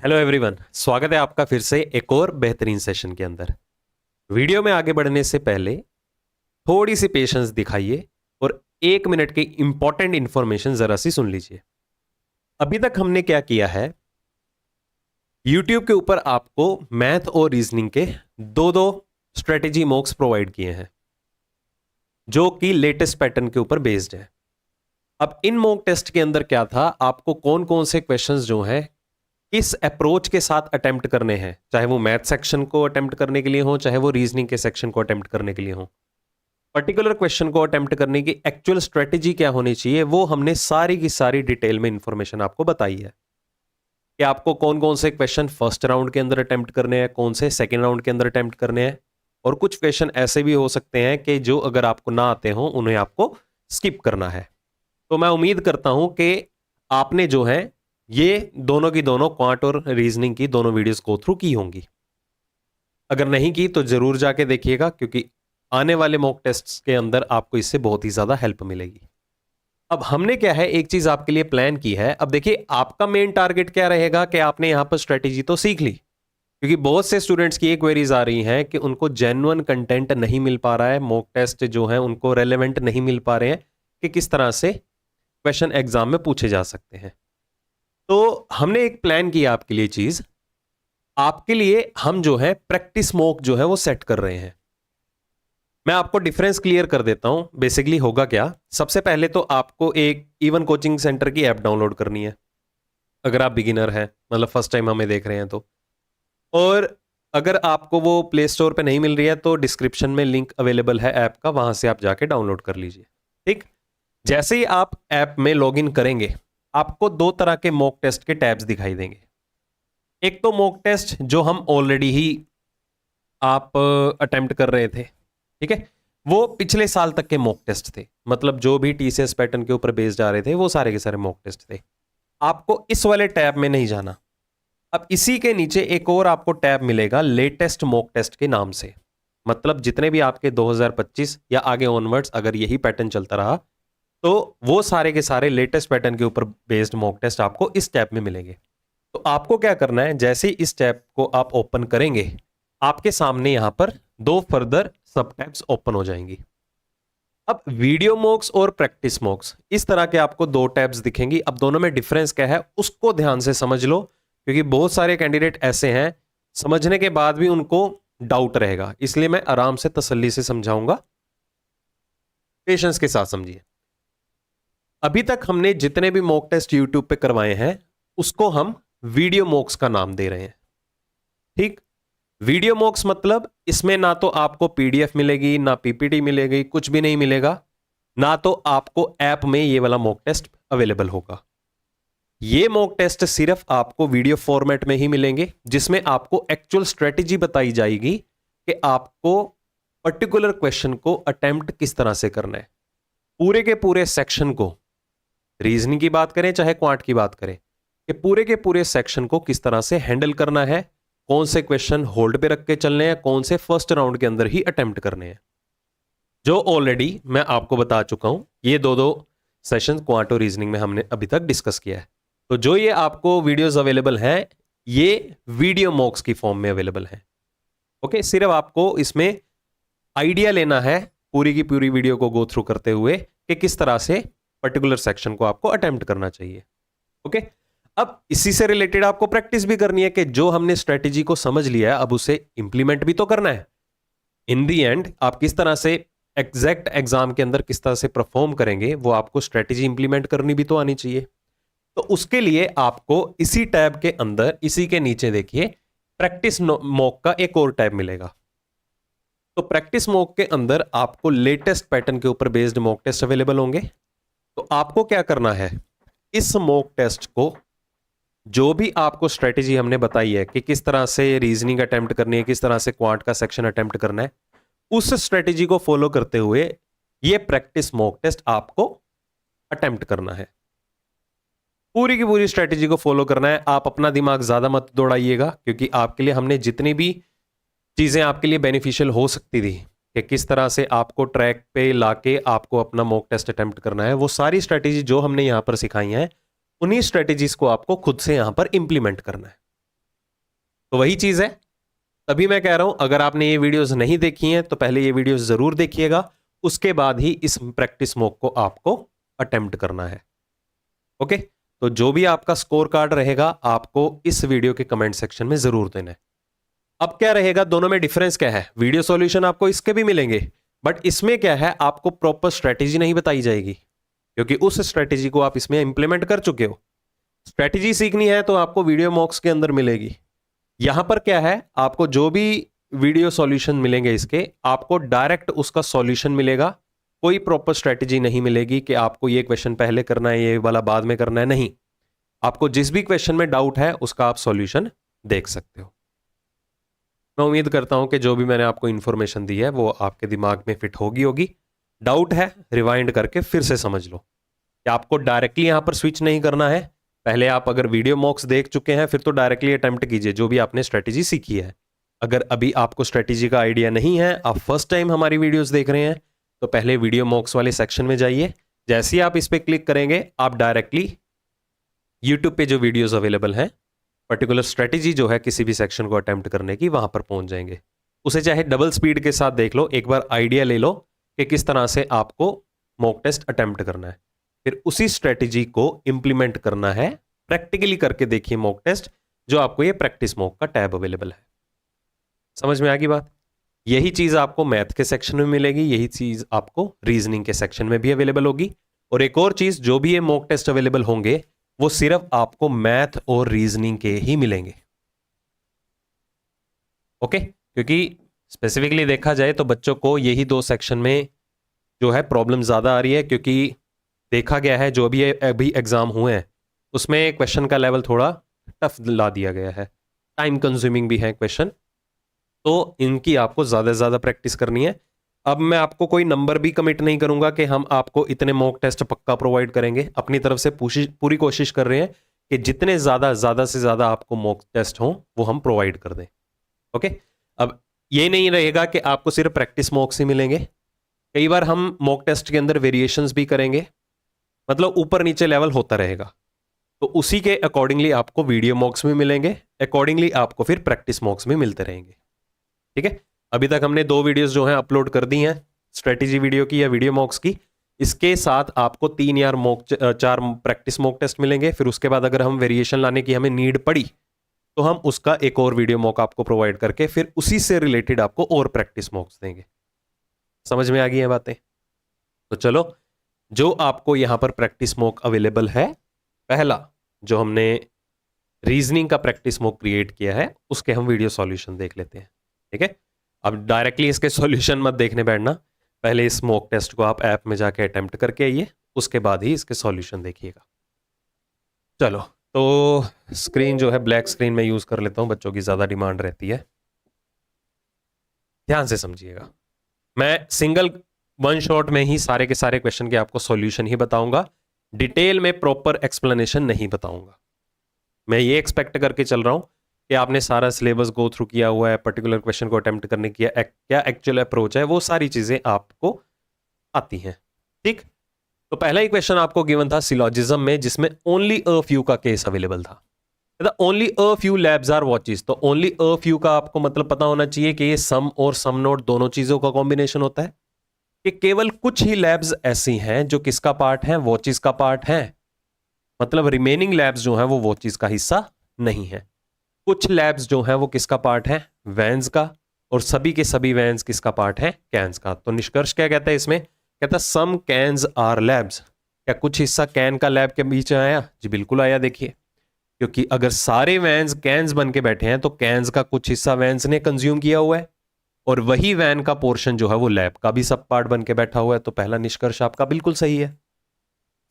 Hello everyone, स्वागत है आपका फिर से एक और बेहतरीन सेशन के अंदर। वीडियो में आगे बढ़ने से पहले थोड़ी सी पेशेंस दिखाइए और 1 मिनट की इंपॉर्टेंट इंफॉर्मेशन जरा सी सुन लीजिए। अभी तक हमने क्या किया है, यूट्यूब के ऊपर आपको मैथ और रीजनिंग के दो दो स्ट्रेटेजी मॉक्स प्रोवाइड किए हैं जो कि लेटेस्ट पैटर्न के ऊपर बेस्ड है। अब इन मॉक टेस्ट के अंदर क्या था, आपको कौन कौन से क्वेश्चंस जो हैं किस अप्रोच के साथ अटेम्प्ट करने हैं, चाहे वो मैथ सेक्शन को अटेम्प्ट करने के लिए हो, चाहे वो रीजनिंग के सेक्शन को अटेम्प्ट करने के लिए हो, पर्टिकुलर क्वेश्चन को अटेम्प्ट करने की एक्चुअल स्ट्रेटेजी क्या होनी चाहिए, वो हमने सारी की सारी डिटेल में इंफॉर्मेशन आपको बताई है कि आपको कौन कौन से क्वेश्चन फर्स्ट राउंड के अंदर अटेम्प्ट करने हैं, कौन से सेकेंड राउंड के अंदर अटेम्प्ट करने हैं, और कुछ क्वेश्चन ऐसे भी हो सकते हैं कि जो अगर आपको ना आते हो उन्हें आपको स्किप करना है। तो मैं उम्मीद करता हूं कि आपने जो है ये दोनों की दोनों क्वांट और रीजनिंग की दोनों वीडियोस गो थ्रू की होंगी। अगर नहीं की तो जरूर जाके देखिएगा, क्योंकि आने वाले मॉक टेस्ट्स के अंदर आपको इससे बहुत ही ज्यादा हेल्प मिलेगी। अब हमने क्या है, एक चीज आपके लिए प्लान की है। अब देखिए, आपका मेन टारगेट क्या रहेगा कि आपने यहां पर स्ट्रेटेजी तो सीख ली, क्योंकि बहुत से स्टूडेंट्स की ये क्वेरीज आ रही हैं कि उनको जेन्युइन कंटेंट नहीं मिल पा रहा है, मॉक टेस्ट जो है उनको रेलेवेंट नहीं मिल पा रहे हैं कि किस तरह से क्वेश्चन एग्जाम में पूछे जा सकते हैं। तो हमने एक प्लान किया आपके लिए चीज, आपके लिए हम जो है प्रैक्टिस मॉक जो है वो सेट कर रहे हैं। मैं आपको डिफरेंस क्लियर कर देता हूं। बेसिकली होगा क्या, सबसे पहले तो आपको एक इवन कोचिंग सेंटर की ऐप डाउनलोड करनी है अगर आप बिगिनर हैं, मतलब फर्स्ट टाइम हमें देख रहे हैं तो। और अगर आपको वो प्ले स्टोर पे नहीं मिल रही है तो डिस्क्रिप्शन में लिंक अवेलेबल है ऐप का, वहां से आप जाके डाउनलोड कर लीजिए। ठीक, जैसे ही आप ऐप में लॉगिन करेंगे आपको दो तरह के मॉक टेस्ट के टैब्स दिखाई देंगे। एक तो मॉक टेस्ट जो हम ऑलरेडी ही आप अटेम्प्ट कर रहे थे, ठीक है, वो पिछले साल तक के मॉक टेस्ट थे, मतलब जो भी टीसीएस पैटर्न के ऊपर बेस्ड आ रहे थे वो सारे के सारे मॉक टेस्ट थे। आपको इस वाले टैब में नहीं जाना। अब इसी के नीचे एक और आपको टैब मिलेगा लेटेस्ट मॉक टेस्ट के नाम से, मतलब जितने भी आपके 2025 या आगे ऑनवर्ड्स अगर यही पैटर्न चलता रहा तो वो सारे के सारे लेटेस्ट पैटर्न के ऊपर बेस्ड मॉक टेस्ट आपको इस टैब में मिलेंगे। तो आपको क्या करना है, जैसे ही इस टैब को आप ओपन करेंगे आपके सामने यहां पर दो फर्दर सब टैब्स ओपन हो जाएंगी। अब वीडियो मॉक्स और प्रैक्टिस मॉक्स, इस तरह के आपको दो टैब्स दिखेंगी। अब दोनों में डिफरेंस क्या है उसको ध्यान से समझ लो, क्योंकि बहुत सारे कैंडिडेट ऐसे हैं समझने के बाद भी उनको डाउट रहेगा, इसलिए मैं आराम से तसल्ली से समझाऊंगा, पेशेंस के साथ समझिए। अभी तक हमने जितने भी मॉक टेस्ट यूट्यूब पे करवाए हैं उसको हम वीडियो मॉक्स का नाम दे रहे हैं। ठीक, वीडियो मॉक्स मतलब इसमें ना तो आपको पीडीएफ मिलेगी, ना पीपीटी मिलेगी, कुछ भी नहीं मिलेगा, ना तो आपको ऐप में ये वाला मॉक टेस्ट अवेलेबल होगा। ये मॉक टेस्ट सिर्फ आपको वीडियो फॉर्मेट में ही मिलेंगे, जिसमें आपको एक्चुअल स्ट्रेटेजी बताई जाएगी कि आपको पर्टिकुलर क्वेश्चन को अटेम्प्ट किस तरह से करना है। पूरे के पूरे सेक्शन को, रीजनिंग की बात करें चाहे क्वांट की बात करें, कि पूरे के पूरे सेक्शन को किस तरह से हैंडल करना है, कौन से क्वेश्चन होल्ड पे रख के चलने हैं, कौन से फर्स्ट राउंड के अंदर ही अटेम्प्ट करने हैं, जो ऑलरेडी मैं आपको बता चुका हूं। ये दो दो सेशन क्वांट और रीजनिंग में हमने अभी तक डिस्कस किया है। तो जो ये आपको वीडियोस अवेलेबल हैं ये वीडियो मॉक्स की फॉर्म में अवेलेबल है। ओके, सिर्फ आपको इसमें आइडिया लेना है पूरी की पूरी वीडियो को गो थ्रू करते हुए कि किस तरह से पर्टिकुलर सेक्शन को आपको अटेम्प्ट करना चाहिए। ओके, अब इसी से रिलेटेड आपको प्रैक्टिस भी करनी है कि जो हमने स्ट्रेटेजी को समझ लिया है अब उसे इंप्लीमेंट भी तो करना है। इन दी एंड आप किस तरह से एग्जैक्ट एग्जाम के अंदर किस तरह से परफॉर्म करेंगे वो आपको स्ट्रेटेजी इंप्लीमेंट करनी भी तो आनी चाहिए। तो उसके लिए आपको इसी टैब के अंदर, इसी के नीचे देखिए प्रैक्टिस मॉक का एक और टैब मिलेगा। तो प्रैक्टिस मॉक के अंदर आपको लेटेस्ट पैटर्न के ऊपर बेस्ड मॉक टेस्ट अवेलेबल होंगे। तो आपको क्या करना है, इस मॉक टेस्ट को जो भी आपको स्ट्रेटेजी हमने बताई है कि किस तरह से रीजनिंग अटेम्प्ट करनी है, किस तरह से क्वांट का सेक्शन अटेम्प्ट करना है, उस स्ट्रेटेजी को फॉलो करते हुए ये प्रैक्टिस मॉक टेस्ट आपको अटेम्प्ट करना है। पूरी की पूरी स्ट्रेटेजी को फॉलो करना है। आप अपना दिमाग ज्यादा मत दौड़ाइएगा, क्योंकि आपके लिए हमने जितनी भी चीजें आपके लिए बेनिफिशियल हो सकती थी कि किस तरह से आपको ट्रैक पे लाके आपको अपना मॉक टेस्ट अटेम्प्ट करना है, वो सारी स्ट्रेटेजी जो हमने यहां पर सिखाई हैं उन्हीं स्ट्रेटेजीज को आपको खुद से यहां पर इंप्लीमेंट करना है। तो वही चीज है, तभी मैं कह रहा हूं अगर आपने ये वीडियोस नहीं देखी हैं तो पहले ये वीडियोस जरूर देखिएगा, उसके बाद ही इस प्रैक्टिस मॉक को आपको अटेम्प्ट करना है। ओके, तो जो भी आपका स्कोर कार्ड रहेगा आपको इस वीडियो के कमेंट सेक्शन में जरूर देना है। अब क्या रहेगा, दोनों में डिफरेंस क्या है, वीडियो सॉल्यूशन आपको इसके भी मिलेंगे, बट इसमें क्या है, आपको प्रॉपर स्ट्रेटेजी नहीं बताई जाएगी, क्योंकि उस स्ट्रेटेजी को आप इसमें इंप्लीमेंट कर चुके हो। स्ट्रेटेजी सीखनी है तो आपको वीडियो मॉक्स के अंदर मिलेगी। यहां पर क्या है, आपको जो भी वीडियो सॉल्यूशन मिलेंगे इसके, आपको डायरेक्ट उसका सॉल्यूशन मिलेगा, कोई प्रॉपर स्ट्रेटेजी नहीं मिलेगी कि आपको ये क्वेश्चन पहले करना है ये वाला बाद में करना है, नहीं, आपको जिस भी क्वेश्चन में डाउट है उसका आप सॉल्यूशन देख सकते हो। मैं उम्मीद करता हूं कि जो भी मैंने आपको इंफॉर्मेशन दी है वो आपके दिमाग में फिट होगी। डाउट है रिवाइंड करके फिर से समझ लो कि आपको डायरेक्टली यहां पर स्विच नहीं करना है। पहले आप अगर वीडियो मॉक्स देख चुके हैं फिर तो डायरेक्टली अटेम्प्ट कीजिए जो भी आपने स्ट्रेटेजी सीखी है। अगर अभी आपको स्ट्रेटेजी का आइडिया नहीं है, आप फर्स्ट टाइम हमारी वीडियोस देख रहे हैं, तो पहले वीडियो मॉक्स वाले सेक्शन में जाइए। जैसे ही आप इस पर क्लिक करेंगे आप डायरेक्टली यूट्यूब पे जो वीडियोस अवेलेबल हैं, पर्टिकुलर स्ट्रेटेजी जो है किसी भी सेक्शन को अटेम्प्ट करने की, वहां पर पहुंच जाएंगे। उसे चाहे डबल स्पीड के साथ देख लो, एक बार आइडिया ले लो कि किस तरह से आपको मॉक टेस्ट अटेम्प्ट करना है, फिर उसी स्ट्रेटेजी को इंप्लीमेंट करना है। प्रैक्टिकली करके देखिए मॉक टेस्ट, जो आपको ये प्रैक्टिस मॉक का टैब अवेलेबल है। समझ में आ गई बात? यही चीज आपको मैथ के सेक्शन में मिलेगी, यही चीज आपको रीजनिंग के सेक्शन में भी अवेलेबल होगी। और एक और चीज, जो भी ये मॉक टेस्ट अवेलेबल होंगे वो सिर्फ आपको मैथ और रीजनिंग के ही मिलेंगे। ओके, क्योंकि स्पेसिफिकली देखा जाए तो बच्चों को यही दो सेक्शन में जो है प्रॉब्लम ज्यादा आ रही है, क्योंकि देखा गया है जो भी अभी एग्जाम हुए हैं उसमें क्वेश्चन का लेवल थोड़ा टफ ला दिया गया है, टाइम कंज्यूमिंग भी है क्वेश्चन, तो इनकी आपको ज्यादा से ज्यादा प्रैक्टिस करनी है। अब मैं आपको कोई नंबर भी कमिट नहीं करूंगा कि हम आपको इतने मॉक टेस्ट पक्का प्रोवाइड करेंगे, अपनी तरफ से पूरी कोशिश कर रहे हैं कि जितने ज्यादा से ज्यादा आपको मॉक टेस्ट हो वो हम प्रोवाइड कर दें। ओके, अब ये नहीं रहेगा कि आपको सिर्फ प्रैक्टिस मॉक्स ही मिलेंगे, कई बार हम मॉक टेस्ट के अंदर वेरिएशंस भी करेंगे, मतलब ऊपर नीचे लेवल होता रहेगा, तो उसी के अकॉर्डिंगली आपको वीडियो मॉक्स भी मिलेंगे, अकॉर्डिंगली आपको फिर प्रैक्टिस मॉक्स भी मिलते रहेंगे। ठीक है, अभी तक हमने 2 वीडियोस जो हैं अपलोड कर दी हैं, स्ट्रेटेजी वीडियो की या वीडियो मॉक्स की। इसके साथ आपको 3 या 4 प्रैक्टिस मॉक टेस्ट मिलेंगे, फिर उसके बाद अगर हम वेरिएशन लाने की हमें नीड पड़ी तो हम उसका एक और वीडियो मॉक आपको प्रोवाइड करके फिर उसी से रिलेटेड आपको और प्रैक्टिस मॉक्स देंगे। समझ में आ गई हैं बातें? तो चलो, जो आपको यहां पर प्रैक्टिस मॉक अवेलेबल है, पहला जो हमने रीजनिंग का प्रैक्टिस मॉक क्रिएट किया है उसके हम वीडियो सॉल्यूशन देख लेते हैं। ठीक है, अब डायरेक्टली इसके सॉल्यूशन मत देखने बैठना, पहले इस मॉक टेस्ट को आप ऐप में जाके अटेम्प्ट करके आइए, उसके बाद ही इसके सॉल्यूशन देखिएगा। चलो, तो स्क्रीन जो है ब्लैक स्क्रीन में यूज कर लेता हूं, बच्चों की ज्यादा डिमांड रहती है। ध्यान से समझिएगा, मैं सिंगल वन शॉट में ही सारे के सारे क्वेश्चन के आपको सॉल्यूशन ही बताऊंगा, डिटेल में प्रॉपर एक्सप्लेनेशन नहीं बताऊंगा। मैं ये एक्सपेक्ट करके चल रहा हूं कि आपने सारा सिलेबस गो थ्रू किया हुआ है, पर्टिकुलर क्वेश्चन को अटेम्प्ट करने की क्या एक्चुअल अप्रोच है, वो सारी चीजें आपको आती हैं। ठीक, तो पहला ही क्वेश्चन आपको गिवन था सिलॉजिज्म में, जिसमें ओनली अ फ्यू का केस अवेलेबल था। Only a few labs are watches, तो ओनली अ फ्यू का आपको मतलब पता होना चाहिए कि ये सम और सम नोट दोनों चीजों का कॉम्बिनेशन होता है, कि केवल कुछ ही लैब्स ऐसी हैं जो किसका पार्ट है, वॉचेस का पार्ट है, मतलब रिमेनिंग लैब्स जो हैं वो वॉचेस का हिस्सा नहीं है। कुछ लैब्स जो हैं वो किसका पार्ट है, वैन्स का, और सभी के सभी वैन्स किसका पार्ट है, कैन्स का। तो निष्कर्ष क्या कहता है इसमें, कहता है सम कैन्स आर लैब्स। क्या कुछ हिस्सा कैन का लैब के बीच में आया? जी बिल्कुल आया। देखिए, क्योंकि अगर सारे वैन्स कैन्स बन के बैठे हैं तो कैन्स का कुछ हिस्सा वैन्स ने कंज्यूम किया हुआ है, और वही वैन का पोर्शन जो है वो लैब का भी सब पार्ट बन के बैठा हुआ है। तो पहला निष्कर्ष आपका बिल्कुल सही है।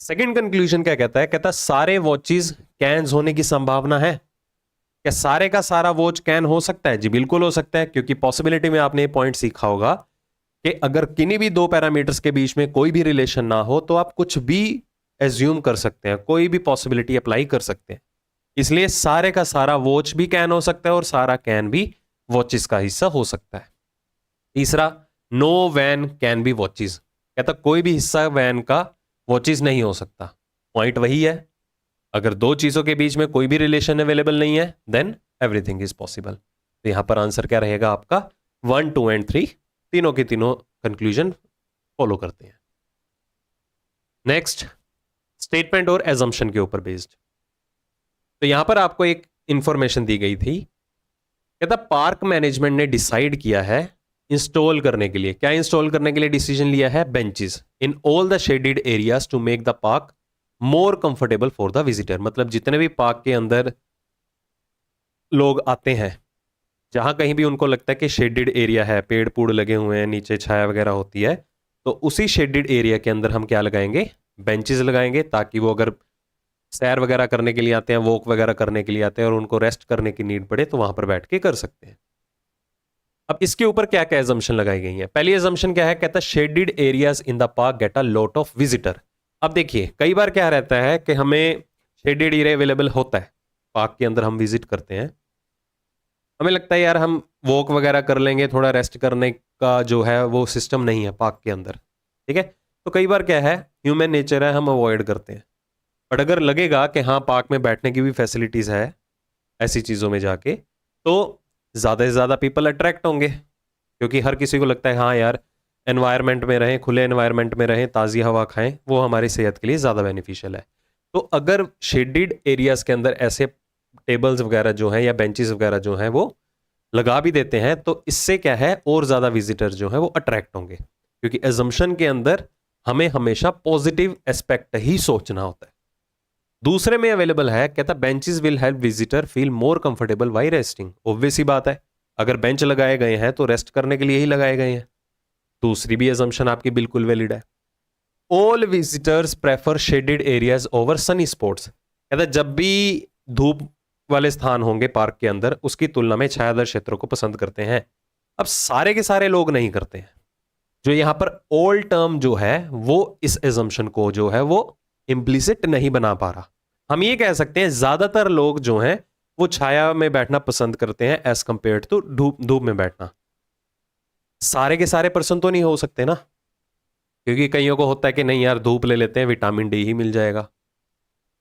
सेकंड कंक्लूजन क्या कहता है, कहता है सारे वॉचेस कैन्स होने की संभावना है। क्या सारे का सारा वॉच कैन हो सकता है? जी बिल्कुल हो सकता है, क्योंकि पॉसिबिलिटी में आपने ये पॉइंट सीखा होगा कि अगर किन्हीं भी 2 पैरामीटर्स के बीच में कोई भी रिलेशन ना हो तो आप कुछ भी एज्यूम कर सकते हैं, कोई भी पॉसिबिलिटी अप्लाई कर सकते हैं। इसलिए सारे का सारा वॉच भी कैन हो सकता है और सारा कैन भी वॉचेस का हिस्सा हो सकता है। तीसरा, know when can be watches, कहता कोई भी हिस्सा वैन का वॉचेस नहीं हो सकता। पॉइंट वही है, अगर दो चीजों के बीच में कोई भी रिलेशन अवेलेबल नहीं है देन एवरीथिंग इज पॉसिबल। तो यहां पर आंसर क्या रहेगा आपका 1, 2 एंड 3 तीनों के तीनों कंक्लूजन फॉलो करते हैं। नेक्स्ट, स्टेटमेंट और एजम्पशन के ऊपर बेस्ड। तो यहां पर आपको एक इंफॉर्मेशन दी गई थी, कहता पार्क मैनेजमेंट ने डिसाइड किया है इंस्टॉल करने के लिए, क्या इंस्टॉल करने के लिए डिसीजन लिया है, benches in all the shaded areas to make the park more comfortable for the visitor. मतलब जितने भी पार्क के अंदर लोग आते हैं, जहां कहीं भी उनको लगता है कि शेडेड एरिया है, पेड़ पूड़ लगे हुए हैं, नीचे छाया वगैरह होती है, तो उसी शेडेड एरिया के अंदर हम क्या लगाएंगे, बेंचेस लगाएंगे, ताकि वो अगर सैर वगैरह करने के लिए आते हैं, वॉक वगैरह करने के लिए आते हैं और उनको रेस्ट करने की नीड पड़े तो वहां पर बैठ के कर सकते हैं। अब इसके ऊपर क्या क्या एजम्पशन लगाई गई है। पहली एजम्पशन क्या है, कहता है shaded areas in the park get a lot of visitor. अब देखिए कई बार क्या रहता है कि हमें शेडेड एरिया अवेलेबल होता है, पार्क के अंदर हम विजिट करते हैं, हमें लगता है यार हम वॉक वगैरह कर लेंगे, थोड़ा रेस्ट करने का जो है वो सिस्टम नहीं है पार्क के अंदर, ठीक है। तो कई बार क्या है, ह्यूमन नेचर है, हम अवॉइड करते हैं। बट अगर लगेगा कि हाँ पार्क में बैठने की भी फैसिलिटीज है ऐसी चीज़ों में जाके, तो ज़्यादा से ज़्यादा पीपल अट्रैक्ट होंगे, क्योंकि हर किसी को लगता है हाँ यार एनवायरनमेंट में रहें, खुले एनवायरनमेंट में रहें, ताज़ी हवा खाएं, वो हमारी सेहत के लिए ज़्यादा बेनिफिशियल है। तो अगर शेडेड एरियाज़ के अंदर ऐसे टेबल्स वगैरह जो हैं या बेंचेस वगैरह जो हैं वो लगा भी देते हैं, तो इससे क्या है और ज़्यादा विजिटर जो है वो अट्रैक्ट होंगे, क्योंकि एजम्पशन के अंदर हमें हमेशा पॉजिटिव एस्पेक्ट ही सोचना होता है। दूसरे में अवेलेबल है, कहता benches will help visitor feel more comfortable while resting. Obvious ही बात है, अगर बेंच लगाए गए हैं तो रेस्ट करने के लिए ही लगाए गए हैं। दूसरी भी अजम्पशन आपकी बिल्कुल वैलिड है। All visitors prefer shaded areas over Sunny spots. कहता जब भी धूप वाले स्थान होंगे पार्क के अंदर, उसकी तुलना में छायादार क्षेत्रों को पसंद करते हैं। अब सारे के सारे लोग नहीं करते हैं। जो यहां पर ऑल टर्म जो है वो इस एजम्पशन को जो है वो इंप्लिसिट नहीं बना पा रहा। हम ये कह सकते हैं ज्यादातर लोग जो हैं वो छाया में बैठना पसंद करते हैं एज कंपेयर टू धूप में बैठना। सारे के सारे पर्सन तो नहीं हो सकते ना, क्योंकि कईयों को होता है कि नहीं यार धूप ले लेते हैं, विटामिन डी ही मिल जाएगा,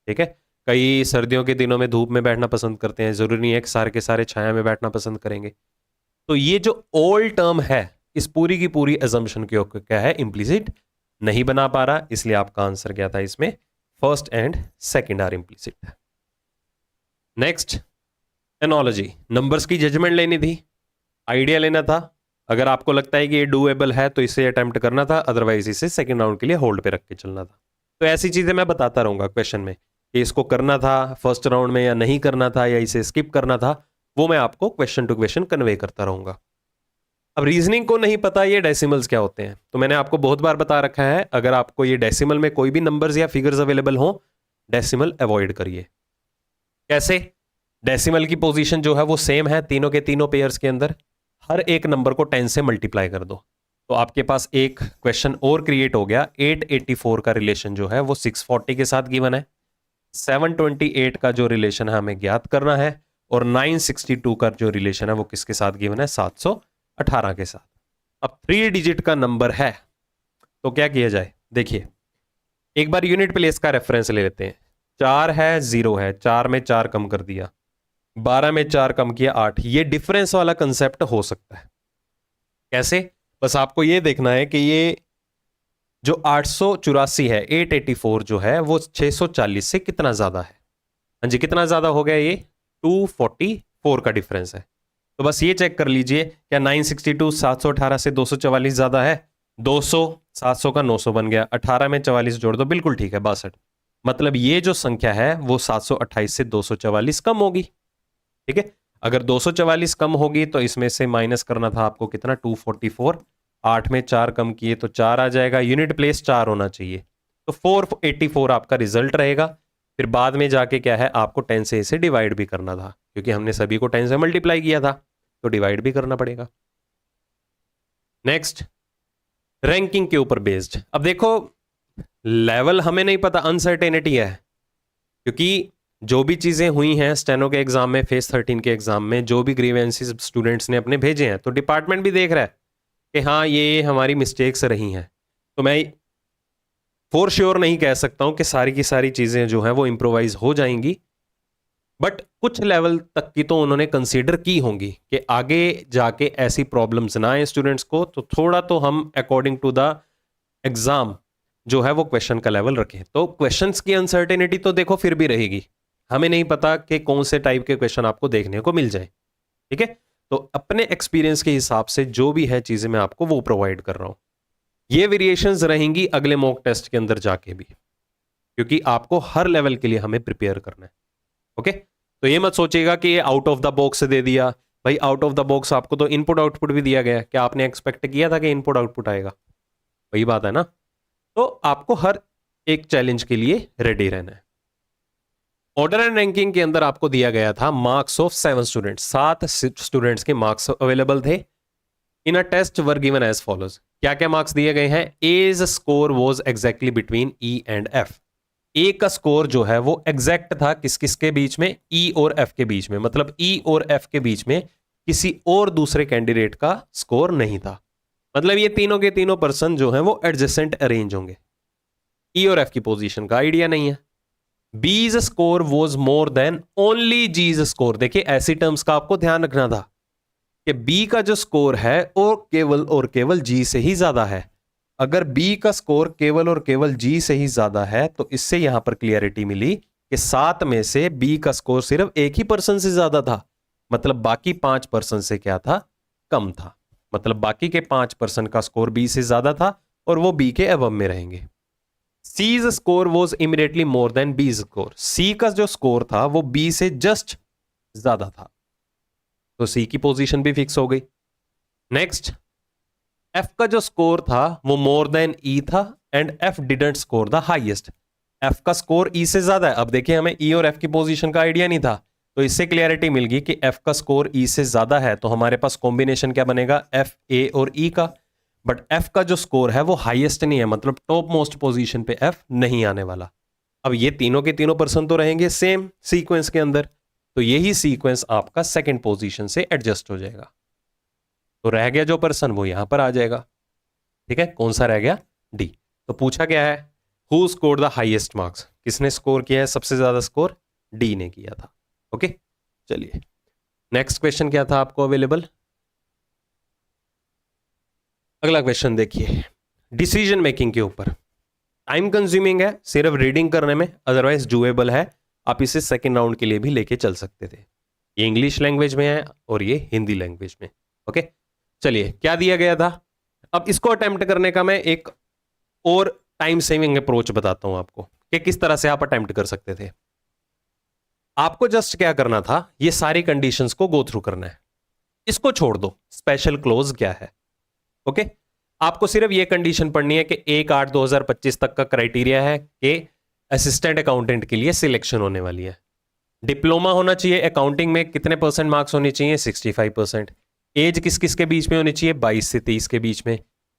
ठीक है। कई सर्दियों के दिनों में धूप में बैठना पसंद करते हैं, जरूरी नहीं है कि सारे के सारे छाया में बैठना पसंद करेंगे। तो ये जो ऑल टर्म है इस पूरी की पूरी अजम्पशन के ऊपर क्या है, इंप्लिसिट नहीं बना पा रहा, इसलिए आपका आंसर क्या था इसमें, first and second are implicit. Next, analogy, numbers की जजमेंट लेनी थी, आइडिया लेना था। अगर आपको लगता है कि ये डूएबल है तो इसे अटेम्प्ट करना था, अदरवाइज इसे सेकंड राउंड के लिए होल्ड पे रख के चलना था। तो ऐसी चीजें मैं बताता रहूंगा क्वेश्चन में कि इसको करना था फर्स्ट राउंड में या नहीं करना था या इसे स्किप करना था, वो मैं आपको क्वेश्चन टू क्वेश्चन कन्वे करता रहूंगा। अब रीजनिंग को नहीं पता ये डेसिमल्स क्या होते हैं, तो मैंने आपको बहुत बार बता रखा है, अगर आपको ये डेसिमल में कोई भी नंबर्स या फिगर्स अवेलेबल हो, डेसिमल अवॉइड करिए। कैसे, डेसिमल की पोजीशन जो है वो सेम है तीनों के तीनों पेयर्स के अंदर, हर एक नंबर को 10 से मल्टीप्लाई कर दो, तो आपके पास एक क्वेश्चन और क्रिएट हो गया। 884 का रिलेशन जो है वो 640 के साथ गिवन है, 728 का जो रिलेशन है हमें ज्ञात करना है, और 962 का जो रिलेशन है वो किसके साथ गिवन है, 718 के साथ। अब 3 डिजिट का नंबर है तो क्या किया जाए, देखिए एक बार यूनिट प्लेस का रेफरेंस ले लेते हैं। 4 है 0 है, 4 में 4 कम कर दिया, 12 में 4 कम किया 8। ये डिफरेंस वाला कंसेप्ट हो सकता है। कैसे, बस आपको ये देखना है कि ये जो 884 है, 884 जो है वो 640 से कितना ज्यादा है। हाँ जी, कितना ज्यादा हो गया, ये 244 का डिफरेंस है। तो बस ये चेक कर लीजिए, क्या 962 718 से 244 ज्यादा है, 200 700 का 900 बन गया, 18 में 44 जोड़ दो, बिल्कुल ठीक है 62। मतलब ये जो संख्या है वो 728 से 244 कम होगी, ठीक है। अगर 244 कम होगी तो इसमें से माइनस करना था आपको कितना, 244, 8 में 4 कम किए तो 4 आ जाएगा, यूनिट प्लेस 4 होना चाहिए, तो 484 आपका रिजल्ट रहेगा। फिर बाद में जाके क्या है, आपको 10 से इसे डिवाइड भी करना था, क्योंकि हमने सभी को 10 से मल्टीप्लाई किया था, तो डिवाइड भी करना पड़ेगा। नेक्स्ट, रैंकिंग के ऊपर बेस्ड। अब देखो लेवल हमें नहीं पता, अनसर्टेनिटी है, क्योंकि जो भी चीजें हुई हैं स्टेनो के एग्जाम में, फेज 13 के एग्जाम में, जो भी ग्रीवेंसेस स्टूडेंट्स ने अपने भेजे हैं, तो डिपार्टमेंट भी देख रहा है कि हाँ ये हमारी मिस्टेक्स रही हैं। तो मैं फॉर श्योर नहीं कह सकता हूं कि सारी की सारी चीजें जो हैं वो इम्प्रोवाइज हो जाएंगी, बट कुछ लेवल तक की तो उन्होंने कंसीडर की होंगी कि आगे जाके ऐसी प्रॉब्लम्स ना आए स्टूडेंट्स को, तो थोड़ा तो हम अकॉर्डिंग टू द एग्जाम जो है वो क्वेश्चन का लेवल रखें। तो क्वेश्चंस की अनसर्टेनिटी तो देखो फिर भी रहेगी, हमें नहीं पता कि कौन से टाइप के क्वेश्चन आपको देखने को मिल जाए, ठीक है। तो अपने एक्सपीरियंस के हिसाब से जो भी है चीजें मैं आपको वो प्रोवाइड कर रहा हूं। ये वेरिएशंस रहेंगी अगले मॉक टेस्ट के अंदर जाके भी, क्योंकि आपको हर लेवल के लिए हमें प्रिपेयर करना है, ओके। तो ये मत सोचिएगा कि ये आउट ऑफ द बॉक्स दे दिया भाई, आउट ऑफ द बॉक्स आपको तो इनपुट आउटपुट भी दिया गया है, क्या आपने एक्सपेक्ट किया था कि इनपुट आउटपुट आएगा? वही बात है ना। तो आपको हर एक चैलेंज के लिए रेडी रहना है। ऑर्डर एंड रैंकिंग के अंदर आपको दिया गया था मार्क्स ऑफ 7 स्टूडेंट्स, 7 स्टूडेंट्स के मार्क्स अवेलेबल थे। In a test were given as follows, क्या क्या मार्क्स दिए गए हैं? A's score was exactly between E and F. A का स्कोर जो है वो एग्जैक्ट था किस किस के बीच में? ई और एफ के बीच में, मतलब ई और एफ के बीच में किसी और दूसरे कैंडिडेट का स्कोर नहीं था। मतलब ये तीनों के तीनों पर्सन जो है वो एडजेसेंट अरेंज होंगे। ई और एफ की पोजीशन का आइडिया नहीं है। B's score was more than only G's score. देखिए ऐसी टर्म्स का आपको ध्यान रखना था कि बी का जो स्कोर है वो केवल और केवल जी से ही ज्यादा है। अगर बी का स्कोर केवल और केवल जी से ही ज्यादा है तो इससे यहां पर क्लियरिटी मिली कि 7 में से बी का स्कोर सिर्फ एक ही पर्सन से ज्यादा था, मतलब बाकी 5 पर्सन से क्या था? कम था। मतलब बाकी के 5 पर्सन का स्कोर बी से ज्यादा था और वो बी के अबव में रहेंगे। C's score was immediately more than B score. C का जो स्कोर था वो बी से जस्ट ज्यादा था, तो सी की पोजीशन भी फिक्स हो गई। नेक्स्ट, एफ का जो स्कोर था वो मोर देन ई था and F didn't score the highest. F का स्कोर ई से ज्यादा है। अब देखिए हमें ई और एफ की पोजीशन का आइडिया नहीं था, तो इससे क्लियरिटी मिल गई कि एफ का स्कोर ई से ज्यादा है, तो हमारे पास कॉम्बिनेशन क्या बनेगा? एफ ए और ई का। बट एफ का जो स्कोर है वो हाईएस्ट नहीं है, मतलब टॉप मोस्ट पोजीशन पे एफ नहीं आने वाला। अब ये तीनों के तीनों पर्सन तो रहेंगे सेम सीक्वेंस के अंदर, तो यही सीक्वेंस आपका सेकंड पोजीशन से एडजस्ट हो जाएगा। तो रह गया जो पर्सन वो यहां पर आ जाएगा, ठीक है। कौन सा रह गया? डी। तो पूछा क्या है? Who scored the highest marks? किसने स्कोर किया है सबसे ज्यादा स्कोर? डी ने किया था, ओके। चलिए नेक्स्ट क्वेश्चन क्या था आपको अवेलेबल? अगला क्वेश्चन देखिए, डिसीजन मेकिंग के ऊपर। टाइम कंज्यूमिंग है सिर्फ रीडिंग करने में, अदरवाइज डूएबल है, आप इसे सेकेंड राउंड के लिए भी लेके चल सकते थे। ये इंग्लिश लैंग्वेज में है और ये हिंदी लैंग्वेज में, ओके। चलिए क्या दिया गया था, अब इसको अटेम्प्ट करने का मैं एक और टाइम सेविंग अप्रोच बताता हूं आपको कि किस तरह से आप अटेम्प्ट कर सकते थे। आपको जस्ट क्या करना था, ये सारी कंडीशंस को गो थ्रू करना है, इसको छोड़ दो स्पेशल क्लोज क्या है, ओके। आपको सिर्फ ये कंडीशन पढ़नी है कि 1/8/2025 तक का क्राइटेरिया है कि असिस्टेंट अकाउंटेंट के लिए सिलेक्शन होने वाली है। डिप्लोमा होना चाहिए अकाउंटिंग में, कितने परसेंट मार्क्स होने चाहिए? 65%। एज किस किस के बीच में होनी चाहिए? 22 से 23 के बीच में।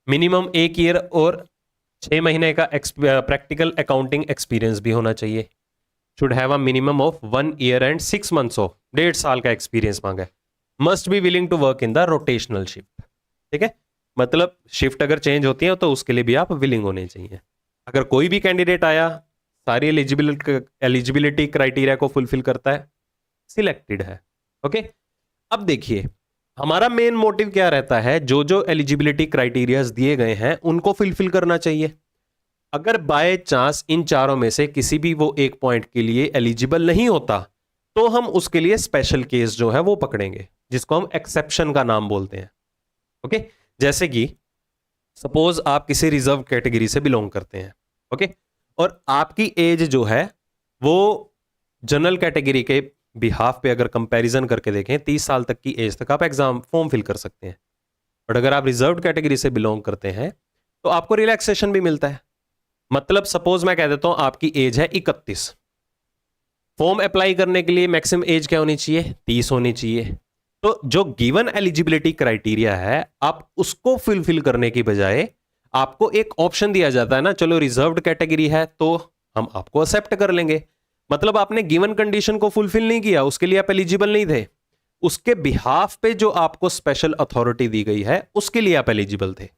मिनिमम 1 ईयर और 6 महीने का प्रैक्टिकल अकाउंटिंग एक्सपीरियंस भी होना चाहिए। Should have a minimum of 1 year and 6 months of, 1.5 साल का एक्सपीरियंस मांगा है। Must be willing to work in the rotational shift, ठीक है। मतलब शिफ्ट अगर चेंज होती है तो उसके लिए भी आप विलिंग होने चाहिए। अगर कोई भी कैंडिडेट आया सारी एलिजिबिलिटी क्राइटेरिया को फुलफिल करता है, सिलेक्टेड है, ओके। अब देखिए हमारा मेन मोटिव क्या रहता है, जो जो एलिजिबिलिटी क्राइटेरियाज दिए गए हैं उनको फुलफिल करना चाहिए। अगर बाय चांस इन चारों में से किसी भी वो एक पॉइंट के लिए एलिजिबल नहीं होता तो हम उसके लिए स्पेशल केस जो है वो पकड़ेंगे, जिसको हम एक्सेप्शन का नाम बोलते हैं, ओके। जैसे कि सपोज आप किसी रिजर्व कैटेगरी से बिलोंग करते हैं, ओके, और आपकी एज जो है वो जनरल कैटेगरी के बिहाफ पे अगर कंपैरिजन करके देखें 30 साल तक की एज तक आप एग्जाम फॉर्म फिल कर सकते हैं। बट अगर आप रिजर्व कैटेगरी से बिलोंग करते हैं तो आपको रिलैक्सेशन भी मिलता है। मतलब सपोज मैं कह देता हूं आपकी एज है 31, फॉर्म अप्लाई करने के लिए मैक्सिमम एज क्या होनी चाहिए? 30 होनी चाहिए। तो जो गिवन एलिजिबिलिटी क्राइटेरिया है आप उसको फुलफिल करने की बजाय आपको एक ऑप्शन दिया जाता है ना, चलो रिजर्व्ड कैटेगरी है तो हम आपको एक्सेप्ट कर लेंगे। मतलब आपने गिवन कंडीशन को फुलफिल नहीं किया, उसके लिए आप एलिजिबल नहीं थे, उसके बिहाफ पे जो आपको स्पेशल अथॉरिटी दी गई है उसके लिए आप एलिजिबल थे।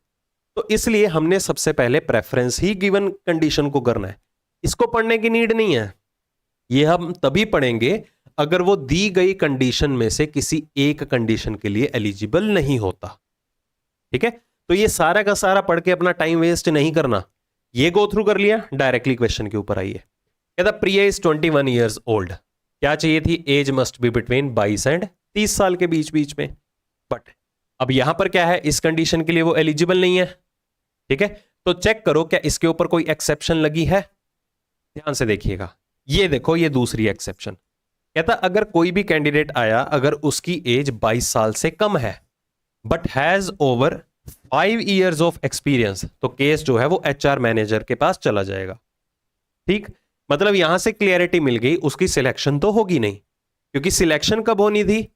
तो इसलिए हमने सबसे पहले प्रेफरेंस ही गिवन कंडीशन को करना है। इसको पढ़ने की नीड नहीं है, ये हम तभी पढ़ेंगे अगर वो दी गई कंडीशन में से किसी एक कंडीशन के लिए एलिजिबल नहीं होता। ठीक है, तो ये सारा का सारा पढ़ के अपना टाइम वेस्ट नहीं करना, ये गो थ्रू कर लिया, डायरेक्टली क्वेश्चन के ऊपर आइए। कहता प्रिया इज 21 ईयर्स ओल्ड, क्या चाहिए थी, age must be between 22 and 30 साल के बीच बीच में। बट अब यहां पर क्या है, इस कंडीशन के लिए वो एलिजिबल नहीं है। ठीक है, तो चेक करो क्या इसके ऊपर कोई एक्सेप्शन लगी है। ध्यान से देखिएगा, ये देखो, ये दूसरी एक्सेप्शन। कहता अगर कोई भी कैंडिडेट आया अगर उसकी एज 22 साल से कम है but has over 5 years of experience, तो केस जो है वो एचआर मैनेजर के पास चला जाएगा। ठीक, मतलब यहां से क्लियरिटी मिल गई, उसकी सिलेक्शन तो होगी नहीं, क्योंकि सिलेक्शन कब होनी थी,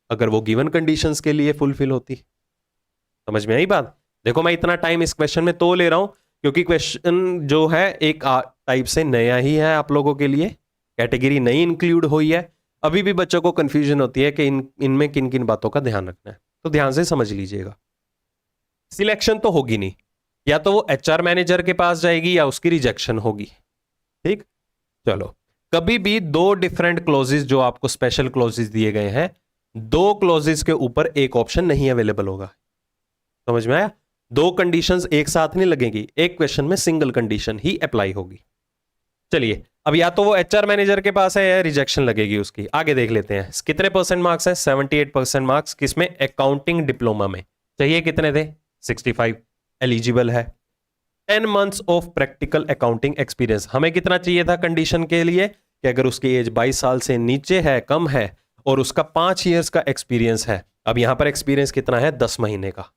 अगर वो गिवन कंडीशंस के लिए फुलफिल होती। समझ में आई बात। देखो मैं इतना टाइम इस क्वेश्चन में तो ले रहा हूं क्योंकि क्वेश्चन जो है एक टाइप से नया ही है आप लोगों के लिए, कैटेगरी नई इंक्लूड हुई है। अभी भी बच्चों को कंफ्यूजन होती है कि इनमें किन किन बातों का ध्यान रखना है, तो ध्यान से समझ लीजिएगा। सिलेक्शन तो होगी नहीं, या तो वो एचआर मैनेजर के पास जाएगी या उसकी रिजेक्शन होगी। ठीक, चलो कभी भी दो डिफरेंट क्लोजेस जो आपको स्पेशल क्लोजेस दिए गए हैं, दो क्लोजेस के ऊपर एक ऑप्शन नहीं अवेलेबल होगा। समझ में आया, दो कंडीशंस एक साथ नहीं लगेंगी, एक क्वेश्चन में सिंगल कंडीशन ही अप्लाई होगी। चलिए अब या तो वो एचआर मैनेजर के पास है या रिजेक्शन लगेगी उसकी। आगे देख लेते हैं कितने परसेंट मार्क्स हैं, 78% मार्क्स, किसमें, अकाउंटिंग डिप्लोमा में। चाहिए कितने थे, 65, एलिजिबल है। 10 months of practical accounting experience, हमें कितना चाहिए था कंडीशन के लिए कि अगर उसकी एज 22 साल से नीचे है, कम है, और उसका 5 ईयर्स का एक्सपीरियंस है। अब यहां पर एक्सपीरियंस कितना है, 10 महीने का।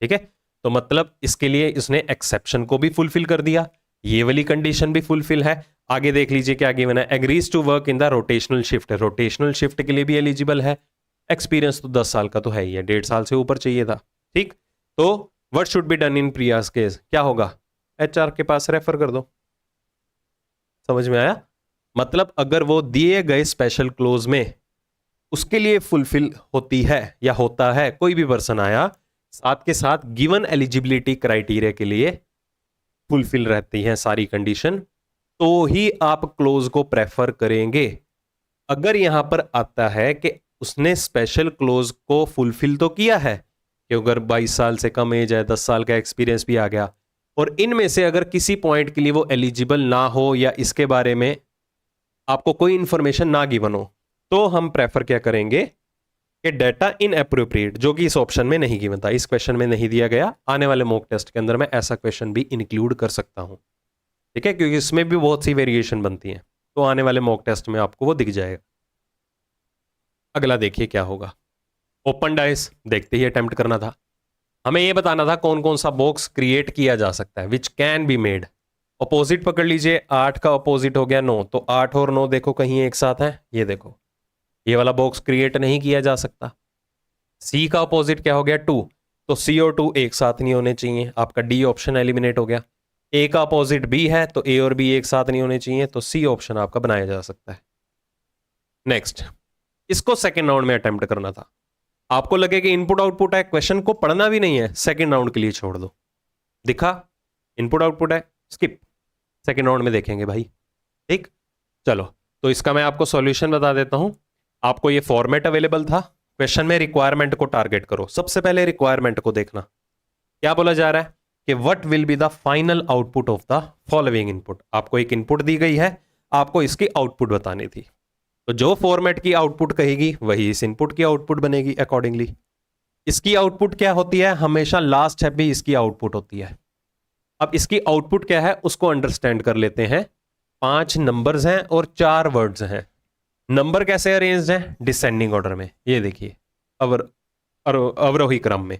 ठीक है, तो मतलब इसके लिए इसने एक्सेप्शन को भी फुलफिल कर दिया, ये वाली कंडीशन भी फुलफिल है। आगे देख लीजिए क्या गिवन है, agrees to work in the rotational shift, rotational shift के लिए भी एलिजिबल है। एक्सपीरियंस तो 10 साल का तो है ही है, 1.5 साल से ऊपर चाहिए था। ठीक, तो what should be done in Priya's case, क्या होगा, एचआर के पास रेफर कर दो। समझ में आया, मतलब अगर वो दिए गए स्पेशल क्लोज में उसके लिए फुलफिल होती है या होता है, कोई भी पर्सन आया साथ के साथ गिवन एलिजिबिलिटी क्राइटेरिया के लिए फुलफिल रहती हैं सारी कंडीशन, तो ही आप क्लोज को प्रेफर करेंगे। अगर यहां पर आता है कि उसने स्पेशल क्लोज को फुलफिल तो किया है कि अगर 22 साल से कम एज है, 10 साल का एक्सपीरियंस भी आ गया, और इनमें से अगर किसी पॉइंट के लिए वो एलिजिबल ना हो या इसके बारे में आपको कोई इंफॉर्मेशन ना गिवन हो, तो हम प्रेफर क्या करेंगे कि डाटा इनएप्रोप्रिएट, जो कि इस ऑप्शन में नहीं गिवन था, इस क्वेश्चन में नहीं दिया गया, आने वाले मॉक टेस्ट के अंदर मैं ऐसा क्वेश्चन भी इंक्लूड कर सकता हूं। ठीक है, क्योंकि इसमें भी बहुत सी वेरिएशन बनती है, तो आने वाले मॉक टेस्ट में आपको वो दिख जाएगा। अगला देखिए क्या होगा, ओपन डाइस, देखते ही अटेम्प्ट करना था। हमें यह बताना था कौन कौन सा बॉक्स क्रिएट किया जा सकता है, which can be made. Opposite पकड़ लीजिए, 8 का अपोजिट हो गया 9, तो 8 और 9 देखो कहीं एक साथ है, ये देखो ये वाला बॉक्स क्रिएट नहीं किया जा सकता। सी का अपोजिट क्या हो गया, 2, तो सी और 2 एक साथ नहीं होने चाहिए, आपका डी ऑप्शन एलिमिनेट हो गया। ए का अपोजिट बी है, तो ए और बी एक साथ नहीं होने चाहिए, तो सी ऑप्शन आपका बनाया जा सकता है। नेक्स्ट, इसको सेकेंड राउंड में अटेम्प्ट करना था। आपको लगे कि इनपुट आउटपुट है, क्वेश्चन को पढ़ना भी नहीं है, सेकेंड राउंड के लिए छोड़ दो। दिखा इनपुट आउटपुट है, स्किप, सेकेंड राउंड में देखेंगे भाई। ठीक, चलो तो इसका मैं आपको सॉल्यूशन बता देता हूं। आपको ये फॉर्मेट अवेलेबल था, क्वेश्चन में रिक्वायरमेंट को टारगेट करो। सबसे पहले रिक्वायरमेंट को देखना, क्या बोला जा रहा है कि what will be the final output of the following input. आपको एक इनपुट दी गई है, आपको इसकी आउटपुट बतानी थी, तो जो फॉर्मेट की आउटपुट कहेगी वही इस इनपुट की आउटपुट बनेगी अकॉर्डिंगली। इसकी आउटपुट क्या होती है, हमेशा लास्ट स्टेप भी इसकी आउटपुट होती है। अब इसकी आउटपुट क्या है उसको अंडरस्टैंड कर लेते हैं। 5 नंबर्स हैं और 4 वर्ड्स हैं। नंबर कैसे अरेंज्ड हैं, डिसेंडिंग ऑर्डर में, ये देखिए अवरोही क्रम में,